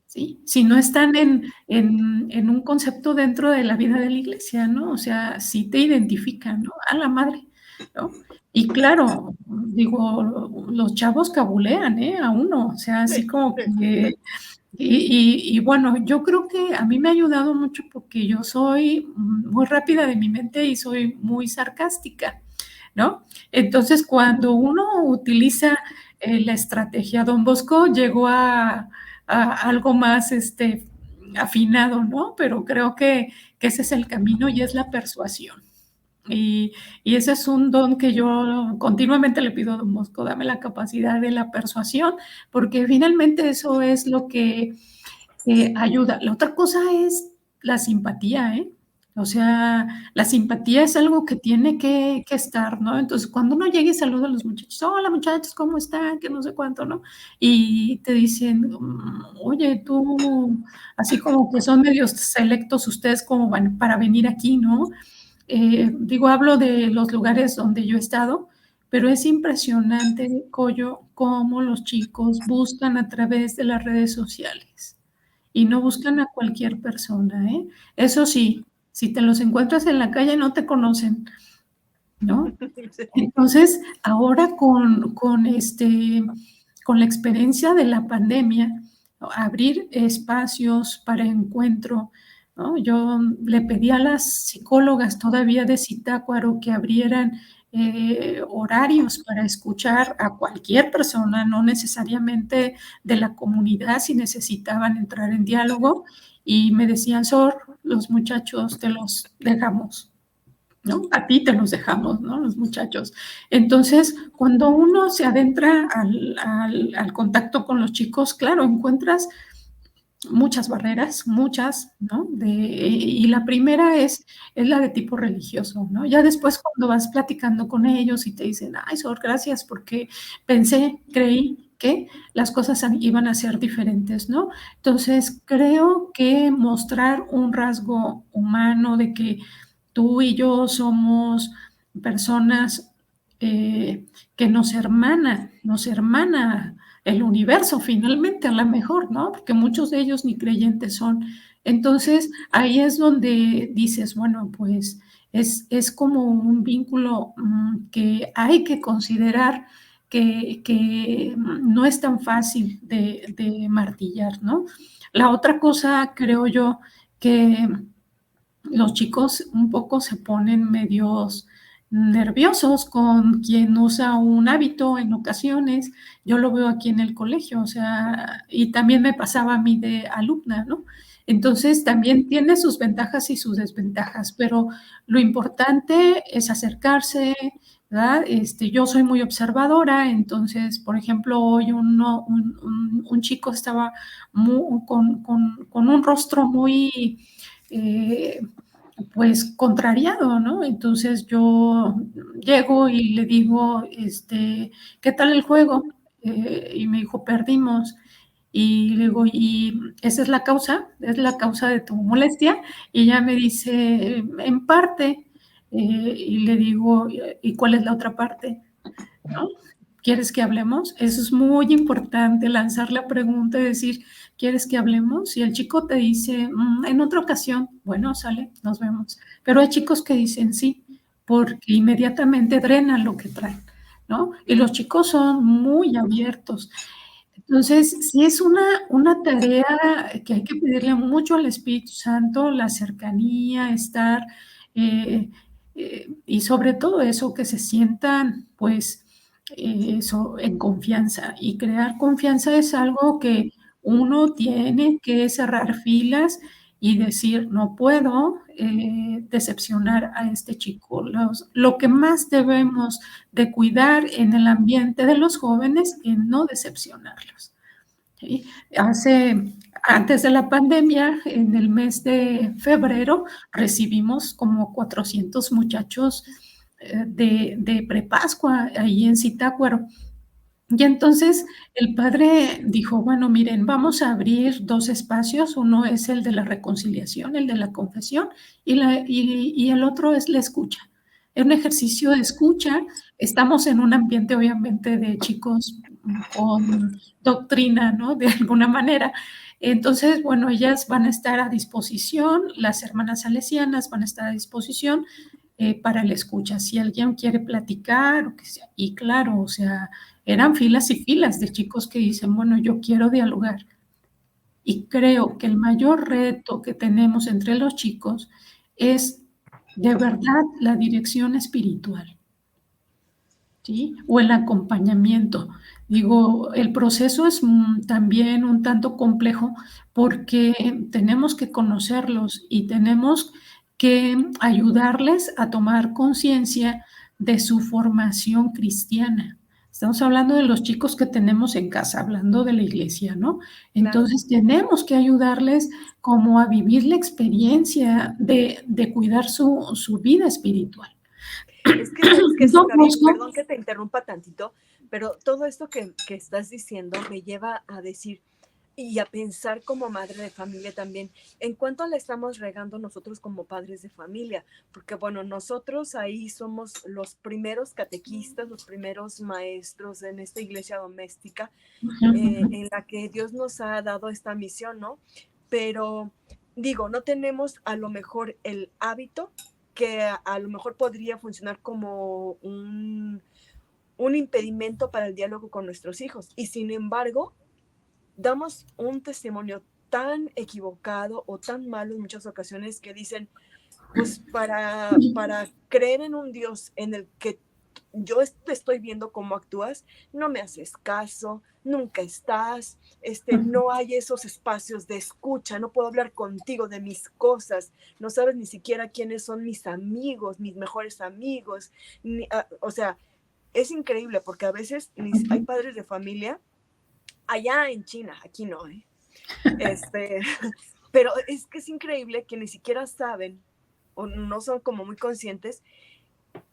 ¿sí? Si no están en un concepto dentro de la vida de la iglesia, ¿no? O sea, sí te identifican, ¿no? A la madre, ¿no? Y claro, digo, los chavos cabulean, ¿eh? A uno, o sea, así Sí, como sí, que y bueno, yo creo que a mí me ha ayudado mucho porque yo soy muy rápida de mi mente y soy muy sarcástica, ¿no? Entonces, cuando uno utiliza la estrategia Don Bosco, llegó a algo más afinado, ¿no? Pero creo que ese es el camino y es la persuasión. Y, y ese es un don que yo continuamente le pido a Don Bosco, dame la capacidad de la persuasión, porque finalmente eso es lo que ayuda. La otra cosa es la simpatía, ¿eh? O sea, la simpatía es algo que tiene que estar, ¿no? Entonces, cuando uno llega y saluda a los muchachos, hola muchachos, ¿cómo están? Que no sé cuánto, ¿no? Y te dicen, oye, tú, así como que son medios selectos ustedes como van para venir aquí, ¿no? Digo, hablo de los lugares donde yo he estado, pero es impresionante, Coyo, cómo los chicos buscan a través de las redes sociales y no buscan a cualquier persona, ¿eh? Eso sí, si te los encuentras en la calle no te conocen, ¿no? Entonces, ahora con la experiencia de la pandemia, abrir espacios para encuentro, ¿no? Yo le pedí a las psicólogas todavía de Zitácuaro que abrieran horarios para escuchar a cualquier persona, no necesariamente de la comunidad, si necesitaban entrar en diálogo, y me decían, Sor, los muchachos te los dejamos, ¿no? A ti te los dejamos, ¿no? Los muchachos. Entonces, cuando uno se adentra al contacto con los chicos, claro, encuentras muchas barreras, muchas, ¿no? Y la primera es la de tipo religioso, ¿no? Ya después cuando vas platicando con ellos y te dicen, ay, Sor, gracias, porque creí que las cosas iban a ser diferentes, ¿no? Entonces, creo que mostrar un rasgo humano de que tú y yo somos personas que nos hermana el universo finalmente, a lo mejor, ¿no? Porque muchos de ellos ni creyentes son. Entonces, ahí es donde dices, bueno, pues es como un vínculo que hay que considerar que no es tan fácil de martillar, ¿no? La otra cosa, creo yo, que los chicos un poco se ponen medios nerviosos con quien usa un hábito en ocasiones. Yo lo veo aquí en el colegio, o sea, y también me pasaba a mí de alumna, ¿no? Entonces, también tiene sus ventajas y sus desventajas, pero lo importante es acercarse, ¿verdad? Yo soy muy observadora, entonces, por ejemplo, hoy un chico estaba con un rostro muy eh, pues contrariado, ¿no? Entonces yo llego y le digo, ¿qué tal el juego? Y me dijo, perdimos. Y le digo, ¿y esa es la causa de tu molestia? Y ella me dice, en parte. Y le digo, ¿y cuál es la otra parte? ¿No? ¿Quieres que hablemos? Eso es muy importante, lanzar la pregunta y decir, ¿quieres que hablemos? Y el chico te dice, en otra ocasión, bueno, sale, nos vemos. Pero hay chicos que dicen sí, porque inmediatamente drenan lo que traen, ¿no? Y los chicos son muy abiertos. Entonces, sí es una tarea que hay que pedirle mucho al Espíritu Santo, la cercanía, estar, eh, y sobre todo eso, que se sientan, pues, eso, en confianza. Y crear confianza es algo que uno tiene que cerrar filas y decir, no puedo decepcionar a este chico. Lo que más debemos de cuidar en el ambiente de los jóvenes es no decepcionarlos, ¿sí? Antes de la pandemia, en el mes de febrero, recibimos como 400 muchachos de prepascua ahí en Zitácuaro. Y entonces el padre dijo, bueno, miren, vamos a abrir dos espacios, uno es el de la reconciliación, el de la confesión, y el otro es la escucha. Es un ejercicio de escucha. Estamos en un ambiente, obviamente, de chicos con doctrina, ¿no? De alguna manera. Entonces, bueno, ellas van a estar a disposición, las hermanas salesianas van a estar a disposición para la escucha. Si alguien quiere platicar, o que sea, y claro, o sea, eran filas y filas de chicos que dicen, bueno, yo quiero dialogar. Y creo que el mayor reto que tenemos entre los chicos es de verdad la dirección espiritual, ¿sí? O el acompañamiento. Digo, el proceso es también un tanto complejo porque tenemos que conocerlos y tenemos que ayudarles a tomar conciencia de su formación cristiana. Estamos hablando de los chicos que tenemos en casa, hablando de la iglesia, ¿no? Claro. Entonces, tenemos que ayudarles como a vivir la experiencia de cuidar su vida espiritual. Es que, ¿sabes qué, Don Gaby? Bosco. Perdón que te interrumpa tantito, pero todo esto que estás diciendo me lleva a decir y a pensar como madre de familia también, en cuánto la estamos regando nosotros como padres de familia, porque bueno, nosotros ahí somos los primeros catequistas, los primeros maestros en esta iglesia doméstica, en la que Dios nos ha dado esta misión, ¿no? Pero digo, no tenemos a lo mejor el hábito que a lo mejor podría funcionar como un impedimento para el diálogo con nuestros hijos. Y sin embargo, damos un testimonio tan equivocado o tan malo en muchas ocasiones que dicen, pues para creer en un Dios en el que yo te estoy viendo cómo actúas, no me haces caso, nunca estás, no hay esos espacios de escucha, no puedo hablar contigo de mis cosas, no sabes ni siquiera quiénes son mis amigos, mis mejores amigos, o sea, es increíble porque a veces hay padres de familia allá en China, aquí no, ¿eh? Pero es que es increíble que ni siquiera saben o no son como muy conscientes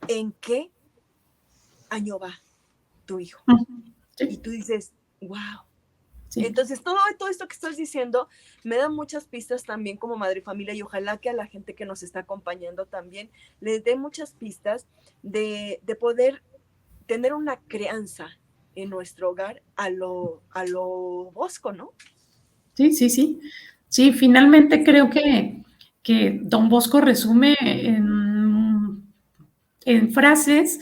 en qué año va tu hijo. Sí. Y tú dices, wow. Sí. Entonces, todo esto que estás diciendo me da muchas pistas también como madre familia y ojalá que a la gente que nos está acompañando también les dé muchas pistas de poder tener una crianza en nuestro hogar a lo Bosco, ¿no? Sí, sí, sí. Sí, finalmente creo que Don Bosco resume en frases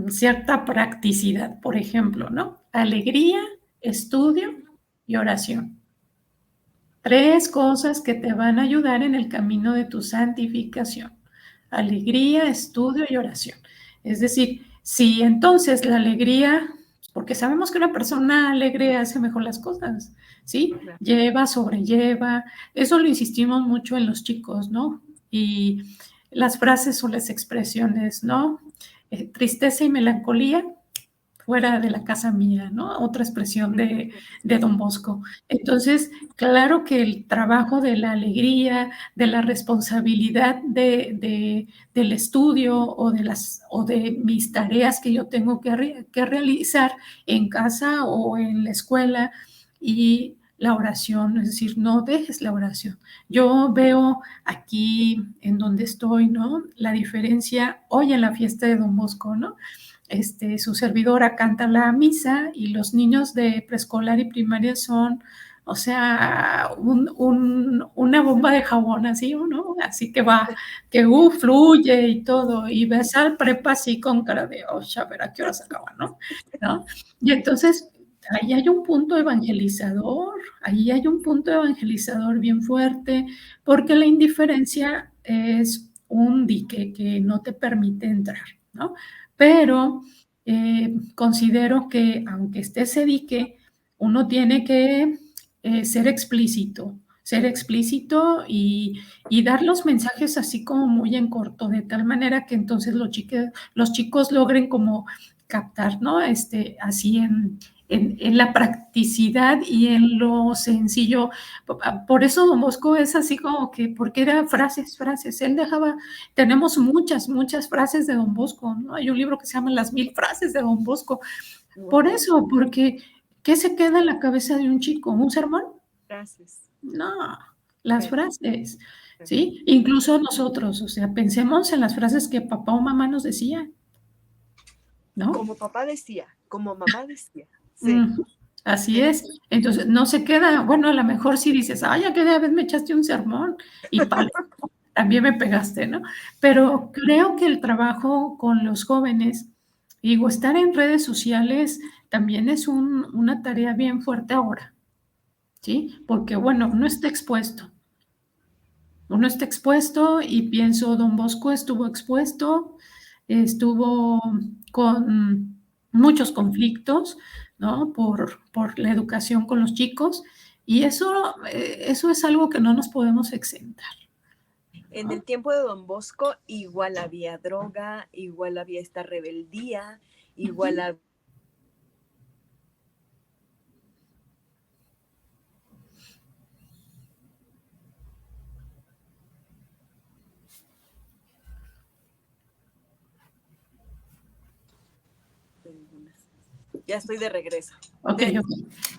cierta practicidad, por ejemplo, ¿no? Alegría, estudio y oración. 3 cosas que te van a ayudar en el camino de tu santificación. Alegría, estudio y oración. Es decir, si entonces la alegría, porque sabemos que una persona alegre hace mejor las cosas, ¿sí? Lleva, sobrelleva, eso lo insistimos mucho en los chicos, ¿no? Y las frases o las expresiones, ¿no? Tristeza y melancolía, fuera de la casa mía, ¿no? Otra expresión de Don Bosco. Entonces, claro que el trabajo de la alegría, de la responsabilidad del estudio o de mis tareas que yo tengo que realizar en casa o en la escuela y la oración, es decir, no dejes la oración. Yo veo aquí en donde estoy, ¿no? La diferencia hoy en la fiesta de Don Bosco, ¿no? Su servidora canta la misa y los niños de preescolar y primaria son, o sea, una bomba de jabón así, ¿no? Así que va, que fluye y todo, y ves al prepa así con cara de, oh, ya ver a qué hora se acaba, ¿no? Y entonces, ahí hay un punto evangelizador bien fuerte, porque la indiferencia es un dique que no te permite entrar, ¿no? Pero considero que aunque esté ese dique, uno tiene que ser explícito y dar los mensajes así como muy en corto, de tal manera que entonces los chicos logren como captar, ¿no? Así en la practicidad y en lo sencillo. Por eso Don Bosco es así como que, porque era frases, él dejaba, tenemos muchas frases de Don Bosco, ¿no? Hay un libro que se llama Las 1000 frases de Don Bosco. Por eso, porque ¿qué se queda en la cabeza de un chico? ¿Un sermón? Gracias. No, las frases, ¿sí? Incluso nosotros, o sea, pensemos en las frases que papá o mamá nos decían, ¿no? Como papá decía, como mamá decía. Sí. Así es. Entonces, no se queda, bueno, a lo mejor si dices, ay, aquella vez me echaste un sermón y también me pegaste, ¿no? Pero creo que el trabajo con los jóvenes, digo, estar en redes sociales también es una tarea bien fuerte ahora, ¿sí? Porque, bueno, uno está expuesto y pienso, Don Bosco estuvo expuesto, estuvo con muchos conflictos, ¿no? Por la educación con los chicos y eso es algo que no nos podemos exentar. En el tiempo de Don Bosco igual había droga, igual había esta rebeldía, igual Ya estoy de regreso. Ok, ok.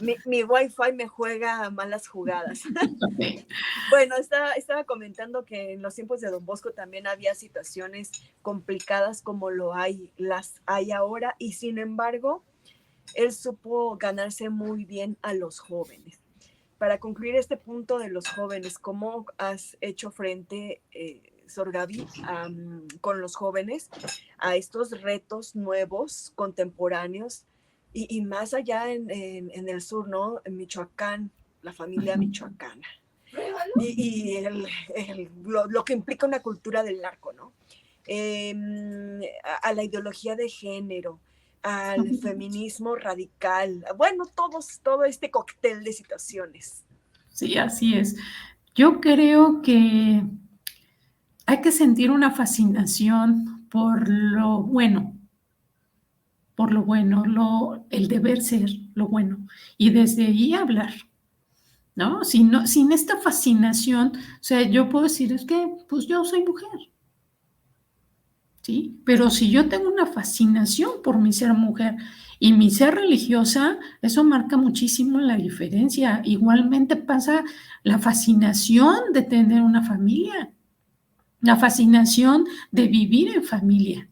Mi Wi-Fi me juega malas jugadas. Okay. Bueno, estaba comentando que en los tiempos de Don Bosco también había situaciones complicadas como las hay ahora, y sin embargo, él supo ganarse muy bien a los jóvenes. Para concluir este punto de los jóvenes, ¿cómo has hecho frente, Sor Gaby, con los jóvenes a estos retos nuevos, contemporáneos, y más allá en el sur, ¿no? En Michoacán, la familia michoacana? Y lo que implica una cultura del narco, ¿no? A la ideología de género, al feminismo radical, bueno, todo este cóctel de situaciones. Sí, así es. Yo creo que hay que sentir una fascinación por lo bueno, el deber ser, lo bueno, y desde ahí hablar, ¿no? Sin esta fascinación, o sea, yo puedo decir, es que, pues yo soy mujer, ¿sí? Pero si yo tengo una fascinación por mi ser mujer y mi ser religiosa, eso marca muchísimo la diferencia. Igualmente pasa la fascinación de tener una familia, la fascinación de vivir en familia,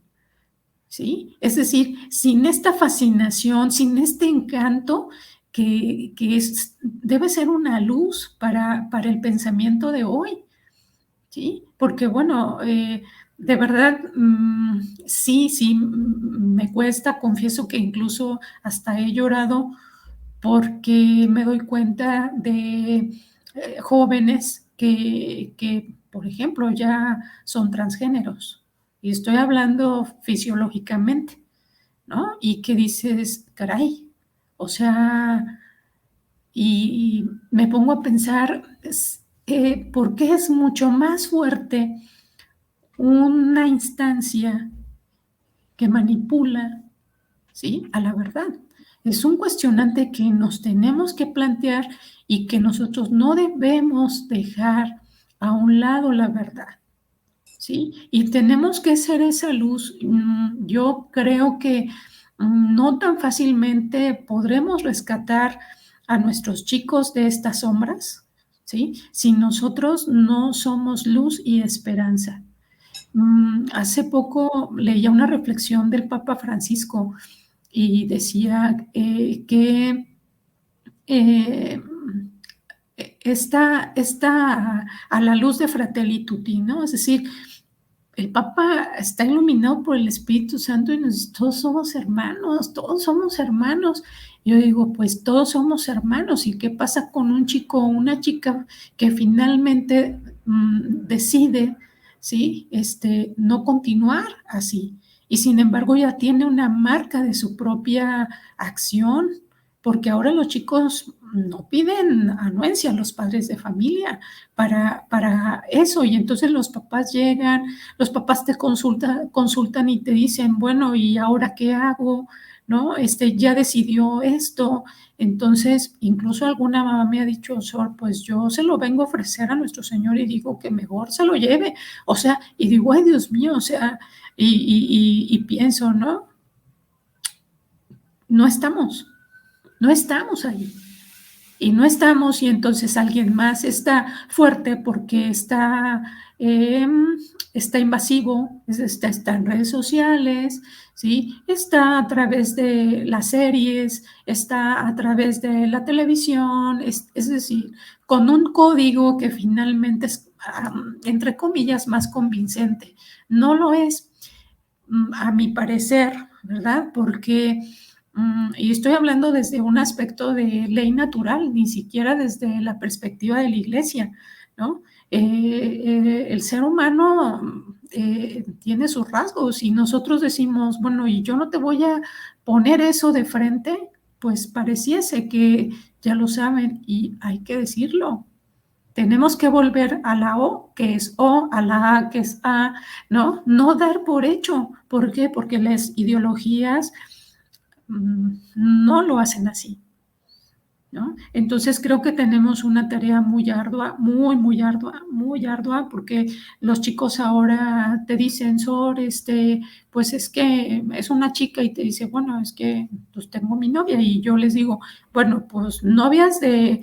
¿sí? Es decir, sin esta fascinación, sin este encanto debe ser una luz para el pensamiento de hoy, ¿sí? Porque, bueno, de verdad, sí, me cuesta, confieso que incluso hasta he llorado porque me doy cuenta de jóvenes que, por ejemplo, ya son transgéneros. Y estoy hablando fisiológicamente, ¿no? Y que dices, caray, o sea, y me pongo a pensar, ¿por qué es mucho más fuerte una instancia que manipula, ¿sí?, a la verdad? Es un cuestionante que nos tenemos que plantear y que nosotros no debemos dejar a un lado la verdad, ¿sí? Y tenemos que ser esa luz. Yo creo que no tan fácilmente podremos rescatar a nuestros chicos de estas sombras, ¿sí?, si nosotros no somos luz y esperanza. Hace poco leía una reflexión del Papa Francisco y decía que está a la luz de Fratelli Tutti, ¿no? Es decir, el Papa está iluminado por el Espíritu Santo y todos somos hermanos, todos somos hermanos. Yo digo, pues todos somos hermanos. ¿Y qué pasa con un chico o una chica que finalmente decide, ¿sí?, no continuar así? Y sin embargo ya tiene una marca de su propia acción, porque ahora los chicos no piden anuencia a los padres de familia para eso, y entonces los papás llegan, los papás te consultan y te dicen, bueno, ¿y ahora qué hago? ¿No? Ya decidió esto. Entonces, incluso alguna mamá me ha dicho, Sor, pues yo se lo vengo a ofrecer a nuestro Señor y digo que mejor se lo lleve. O sea, y digo, ay, Dios mío, o sea, y pienso, ¿no? No estamos ahí. Y no estamos, y entonces alguien más está fuerte porque está invasivo, está en redes sociales, ¿sí? Está a través de las series, está a través de la televisión, es decir, con un código que finalmente es, entre comillas, más convincente. No lo es, a mi parecer, ¿verdad? Porque y estoy hablando desde un aspecto de ley natural, ni siquiera desde la perspectiva de la iglesia, ¿no? El ser humano tiene sus rasgos y nosotros decimos, bueno, y yo no te voy a poner eso de frente, pues pareciese que ya lo saben y hay que decirlo. Tenemos que volver a la O, que es O, a la A, que es A, ¿no? No dar por hecho. ¿Por qué? Porque las ideologías no lo hacen así. ¿no? Entonces creo que tenemos una tarea muy ardua, muy ardua, porque los chicos ahora te dicen, Sor, pues es que es una chica y te dice, bueno, es que pues tengo mi novia y yo les digo, bueno, pues novias de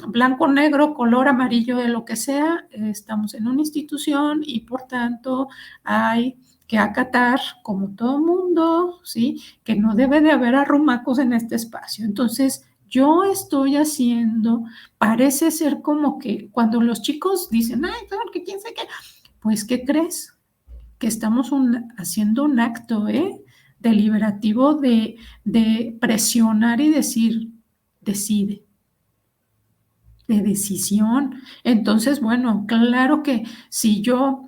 blanco, negro, color amarillo, de lo que sea, estamos en una institución y por tanto hay que acatar, como todo mundo, ¿sí? Que no debe de haber arrumacos en este espacio. Entonces, yo estoy haciendo, parece ser como que cuando los chicos dicen, ay, que quién sabe qué, pues, ¿qué crees? Que estamos haciendo un acto, deliberativo de presionar y decir, decide, de decisión. Entonces, bueno, claro que si yo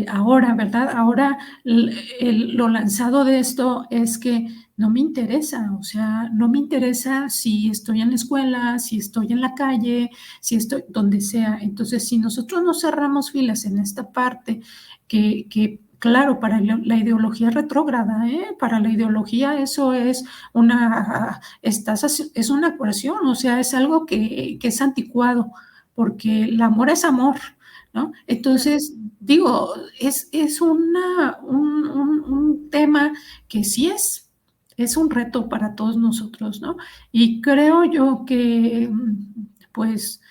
ahora, ¿verdad? Ahora lo lanzado de esto es que no me interesa, o sea, no me interesa si estoy en la escuela, si estoy en la calle, si estoy donde sea. Entonces, si nosotros no cerramos filas en esta parte, claro, para la ideología retrógrada, para la ideología eso es es una coerción, o sea, es algo que es anticuado, porque el amor es amor, ¿no? Entonces, digo, es un tema que sí es un reto para todos nosotros, ¿no? Y creo yo que, pues,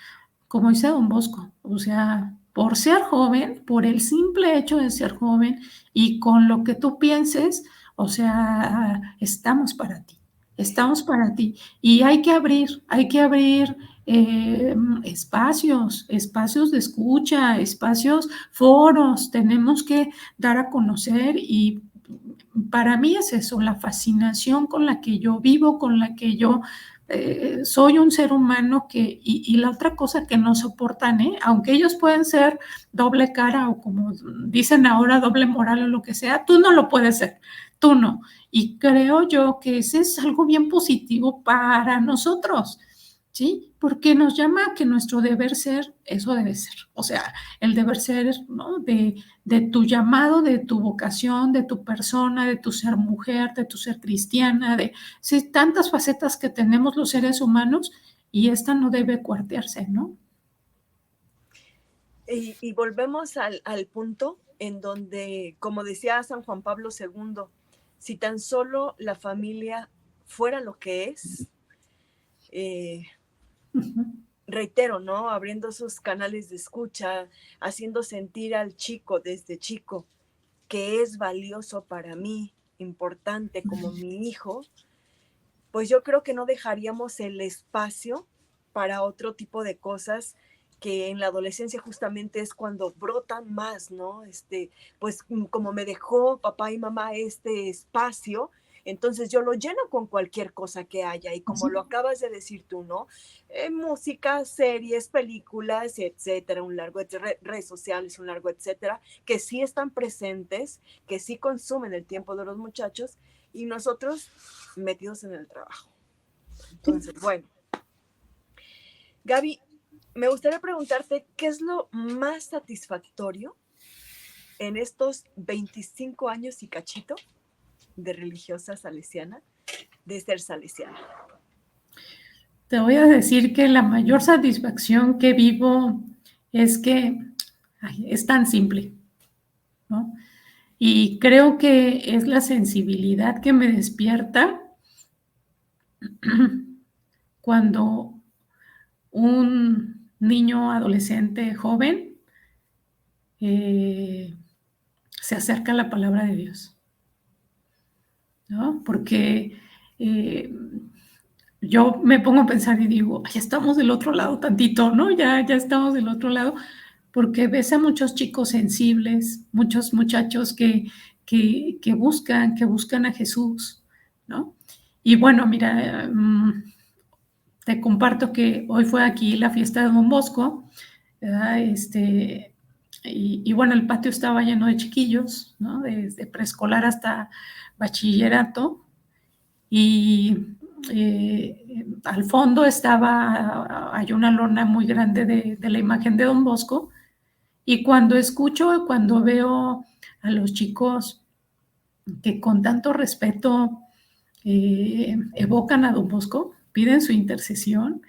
como dice don Bosco, o sea, por ser joven, por el simple hecho de ser joven y con lo que tú pienses, o sea, estamos para ti. Y hay que abrir espacios de escucha, espacios, foros, tenemos que dar a conocer y para mí es eso, la fascinación con la que yo vivo, con la que yo soy un ser humano y la otra cosa que no soportan, aunque ellos pueden ser doble cara o como dicen ahora, doble moral o lo que sea, tú no lo puedes ser, tú no. Y creo yo que ese es algo bien positivo para nosotros, ¿sí? Porque nos llama a que nuestro deber ser, eso debe ser, o sea, el deber ser, ¿no? De tu llamado, de tu vocación, de tu persona, de tu ser mujer, de tu ser cristiana, de sí, tantas facetas que tenemos los seres humanos y esta no debe cuartearse, ¿no? Y volvemos al punto en donde, como decía San Juan Pablo II, si tan solo la familia fuera lo que es, reitero, ¿no? Abriendo sus canales de escucha, haciendo sentir al chico desde chico que es valioso para mí, importante como mi hijo, pues yo creo que no dejaríamos el espacio para otro tipo de cosas que en la adolescencia justamente es cuando brotan más, ¿no? Pues como me dejó papá y mamá este espacio, entonces yo lo lleno con cualquier cosa que haya y como lo acabas de decir tú, ¿no? Música, series, películas, etcétera, un largo redes sociales, un largo etcétera, que sí están presentes, que sí consumen el tiempo de los muchachos y nosotros metidos en el trabajo. Entonces, bueno. Gaby, me gustaría preguntarte, ¿qué es lo más satisfactorio en estos 25 años y cachito de religiosa salesiana, de ser salesiana? Te voy a decir que la mayor satisfacción que vivo es que es tan simple, ¿no? Y creo que es la sensibilidad que me despierta cuando un niño, adolescente, joven, se acerca a la palabra de Dios, ¿no? Porque yo me pongo a pensar y digo, ya estamos del otro lado tantito, ¿no? Ya estamos del otro lado, porque ves a muchos chicos sensibles, muchos muchachos que buscan a Jesús, ¿no? Y bueno, mira, te comparto que hoy fue aquí la fiesta de Don Bosco, ¿verdad? Y bueno, el patio estaba lleno de chiquillos, ¿no? Desde preescolar hasta bachillerato. Y al fondo hay una lona muy grande de la imagen de Don Bosco. Y cuando veo a los chicos que con tanto respeto evocan a Don Bosco, piden su intercesión,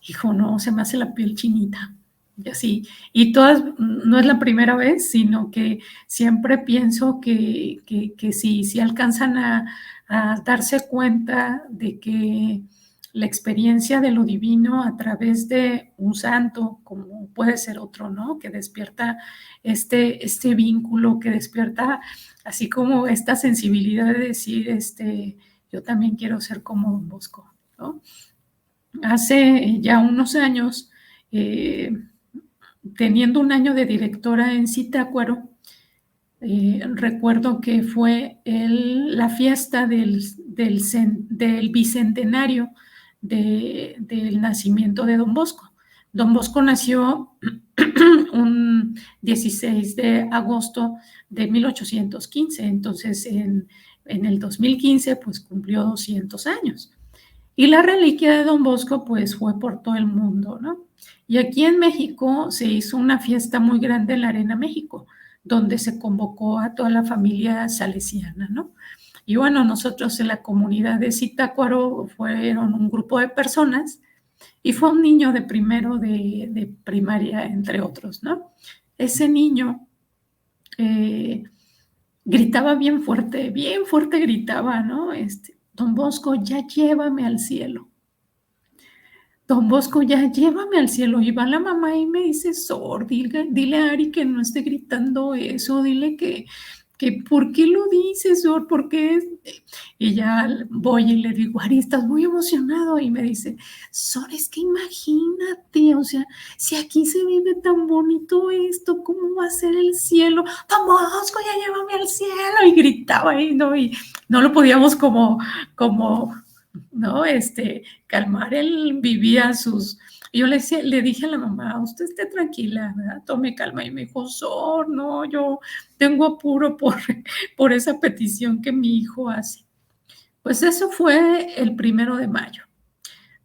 hijo, no, se me hace la piel chinita. Y así, y todas, no es la primera vez, sino que siempre pienso que si alcanzan a darse cuenta de que la experiencia de lo divino a través de un santo, como puede ser otro, ¿no? Que despierta este vínculo, que despierta así como esta sensibilidad de decir, yo también quiero ser como Don Bosco, ¿no? Hace ya unos años, teniendo un año de directora en Zitácuaro, recuerdo que fue la fiesta del bicentenario del nacimiento de Don Bosco. Don Bosco nació un 16 de agosto de 1815, entonces en el 2015 pues cumplió 200 años. Y la reliquia de Don Bosco pues fue por todo el mundo, ¿no? Y aquí en México se hizo una fiesta muy grande en la Arena México, donde se convocó a toda la familia salesiana, ¿no? Y bueno, nosotros en la comunidad de Zitácuaro fueron un grupo de personas y fue un niño de primero de primaria, entre otros, ¿no? Ese niño gritaba bien fuerte gritaba, ¿no? Don Bosco, ya llévame al cielo. Don Bosco, ya llévame al cielo. Y va la mamá y me dice, Sor, dile a Ari que no esté gritando eso, dile que ¿por qué lo dices, Sor? ¿Por qué? Y ya voy y le digo, Ari, estás muy emocionado. Y me dice, Sor, es que imagínate, o sea, si aquí se vive tan bonito esto, ¿cómo va a ser el cielo? Don Bosco, ya llévame al cielo. Y gritaba ahí, ¿no? Y no lo podíamos como ¿no? Calmar, él vivía sus... Yo le dije a la mamá, usted esté tranquila, ¿verdad? Tome calma. Y me dijo, Sor, no, yo tengo apuro por esa petición que mi hijo hace. Pues eso fue el 1 de mayo.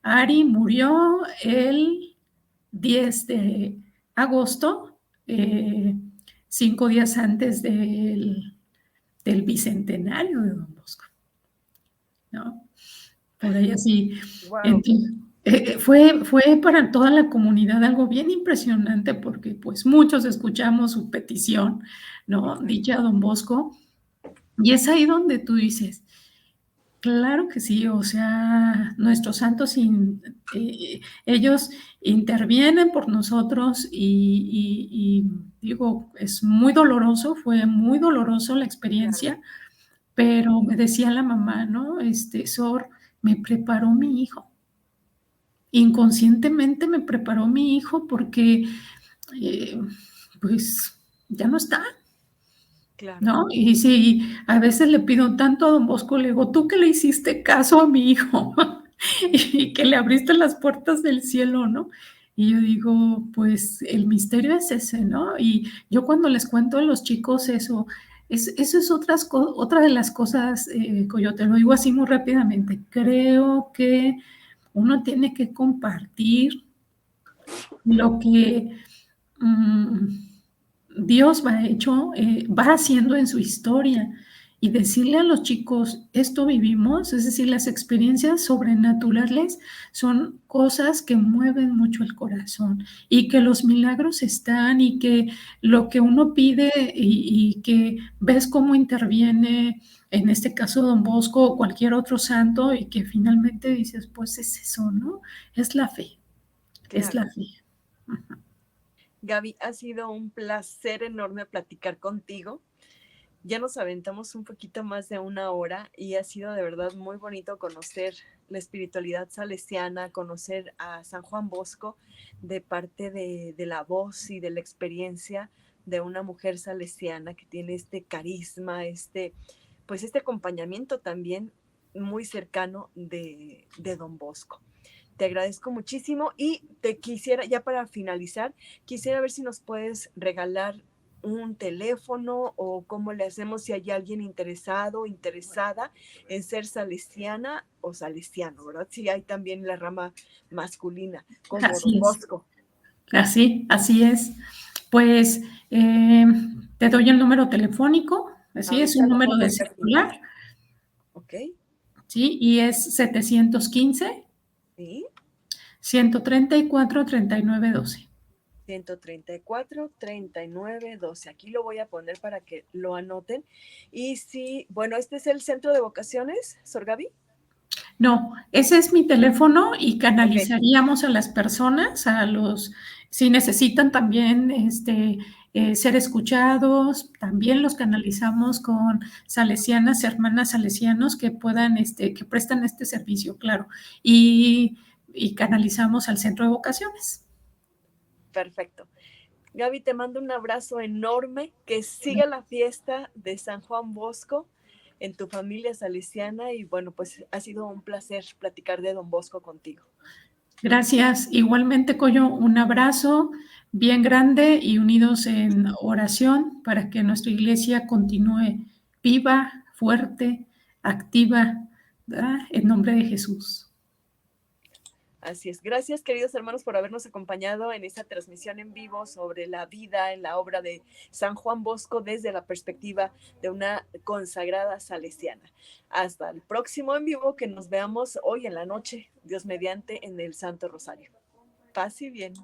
Ari murió el 10 de agosto, 5 días antes del bicentenario de Don Bosco, ¿no? Por ahí así. Wow. Entonces, fue para toda la comunidad algo bien impresionante porque pues muchos escuchamos su petición, ¿no? Dicha a Don Bosco. Y es ahí donde tú dices, claro que sí, o sea, nuestros santos, ellos intervienen por nosotros y digo, es muy doloroso, fue muy doloroso la experiencia. Claro. Pero me decía la mamá, ¿no? Sor, me preparó mi hijo. Inconscientemente me preparó mi hijo porque, pues, ya no está, Claro. ¿no? Y sí, a veces le pido tanto a Don Bosco, le digo, tú que le hiciste caso a mi hijo y que le abriste las puertas del cielo, ¿no? Y yo digo, pues el misterio es ese, ¿no? Y yo cuando les cuento a los chicos eso es otra de las cosas, yo te lo digo así muy rápidamente, creo que uno tiene que compartir lo que Dios va haciendo en su historia y decirle a los chicos, esto vivimos, es decir, las experiencias sobrenaturales son cosas que mueven mucho el corazón y que los milagros están y que lo que uno pide y que ves cómo interviene, en este caso Don Bosco o cualquier otro santo, y que finalmente dices, pues es eso, ¿no? Es la fe, es Claro. la fe. Gaby, ha sido un placer enorme platicar contigo. Ya nos aventamos un poquito más de 1 hora y ha sido de verdad muy bonito conocer la espiritualidad salesiana, conocer a San Juan Bosco de parte de la voz y de la experiencia de una mujer salesiana que tiene este carisma, pues este acompañamiento también muy cercano de Don Bosco. Te agradezco muchísimo y te quisiera, ya para finalizar, quisiera ver si nos puedes regalar un teléfono o cómo le hacemos si hay alguien interesado o interesada en ser salesiana o salesiano, ¿verdad? Si hay también la rama masculina, como Así Don es. Bosco. Así es. Pues te doy el número telefónico, así es Ahorita un lo número de pongo perfecto. celular, ¿Ok? ¿sí? Y es 715 134 39 12. 134 39 12. Aquí lo voy a poner para que lo anoten. Y sí, bueno, este es el centro de vocaciones, Sor Gaby. No, ese es mi teléfono y Ok, canalizaríamos a las personas, si necesitan también ser escuchados, también los canalizamos con salesianas, hermanas salesianos que puedan, que prestan este servicio, claro, y canalizamos al centro de vocaciones. perfecto. Gaby, te mando un abrazo enorme, que siga la fiesta de San Juan Bosco en tu familia salesiana y bueno, pues ha sido un placer platicar de Don Bosco contigo. Gracias. Igualmente, Coyo, un abrazo bien grande y unidos en oración para que nuestra iglesia continúe viva, fuerte, activa, ¿verdad? En nombre de Jesús. Así es. Gracias, queridos hermanos, por habernos acompañado en esta transmisión en vivo sobre la vida en la obra de San Juan Bosco desde la perspectiva de una consagrada salesiana. Hasta el próximo en vivo, que nos veamos hoy en la noche, Dios mediante, en el Santo Rosario. Paz y bien.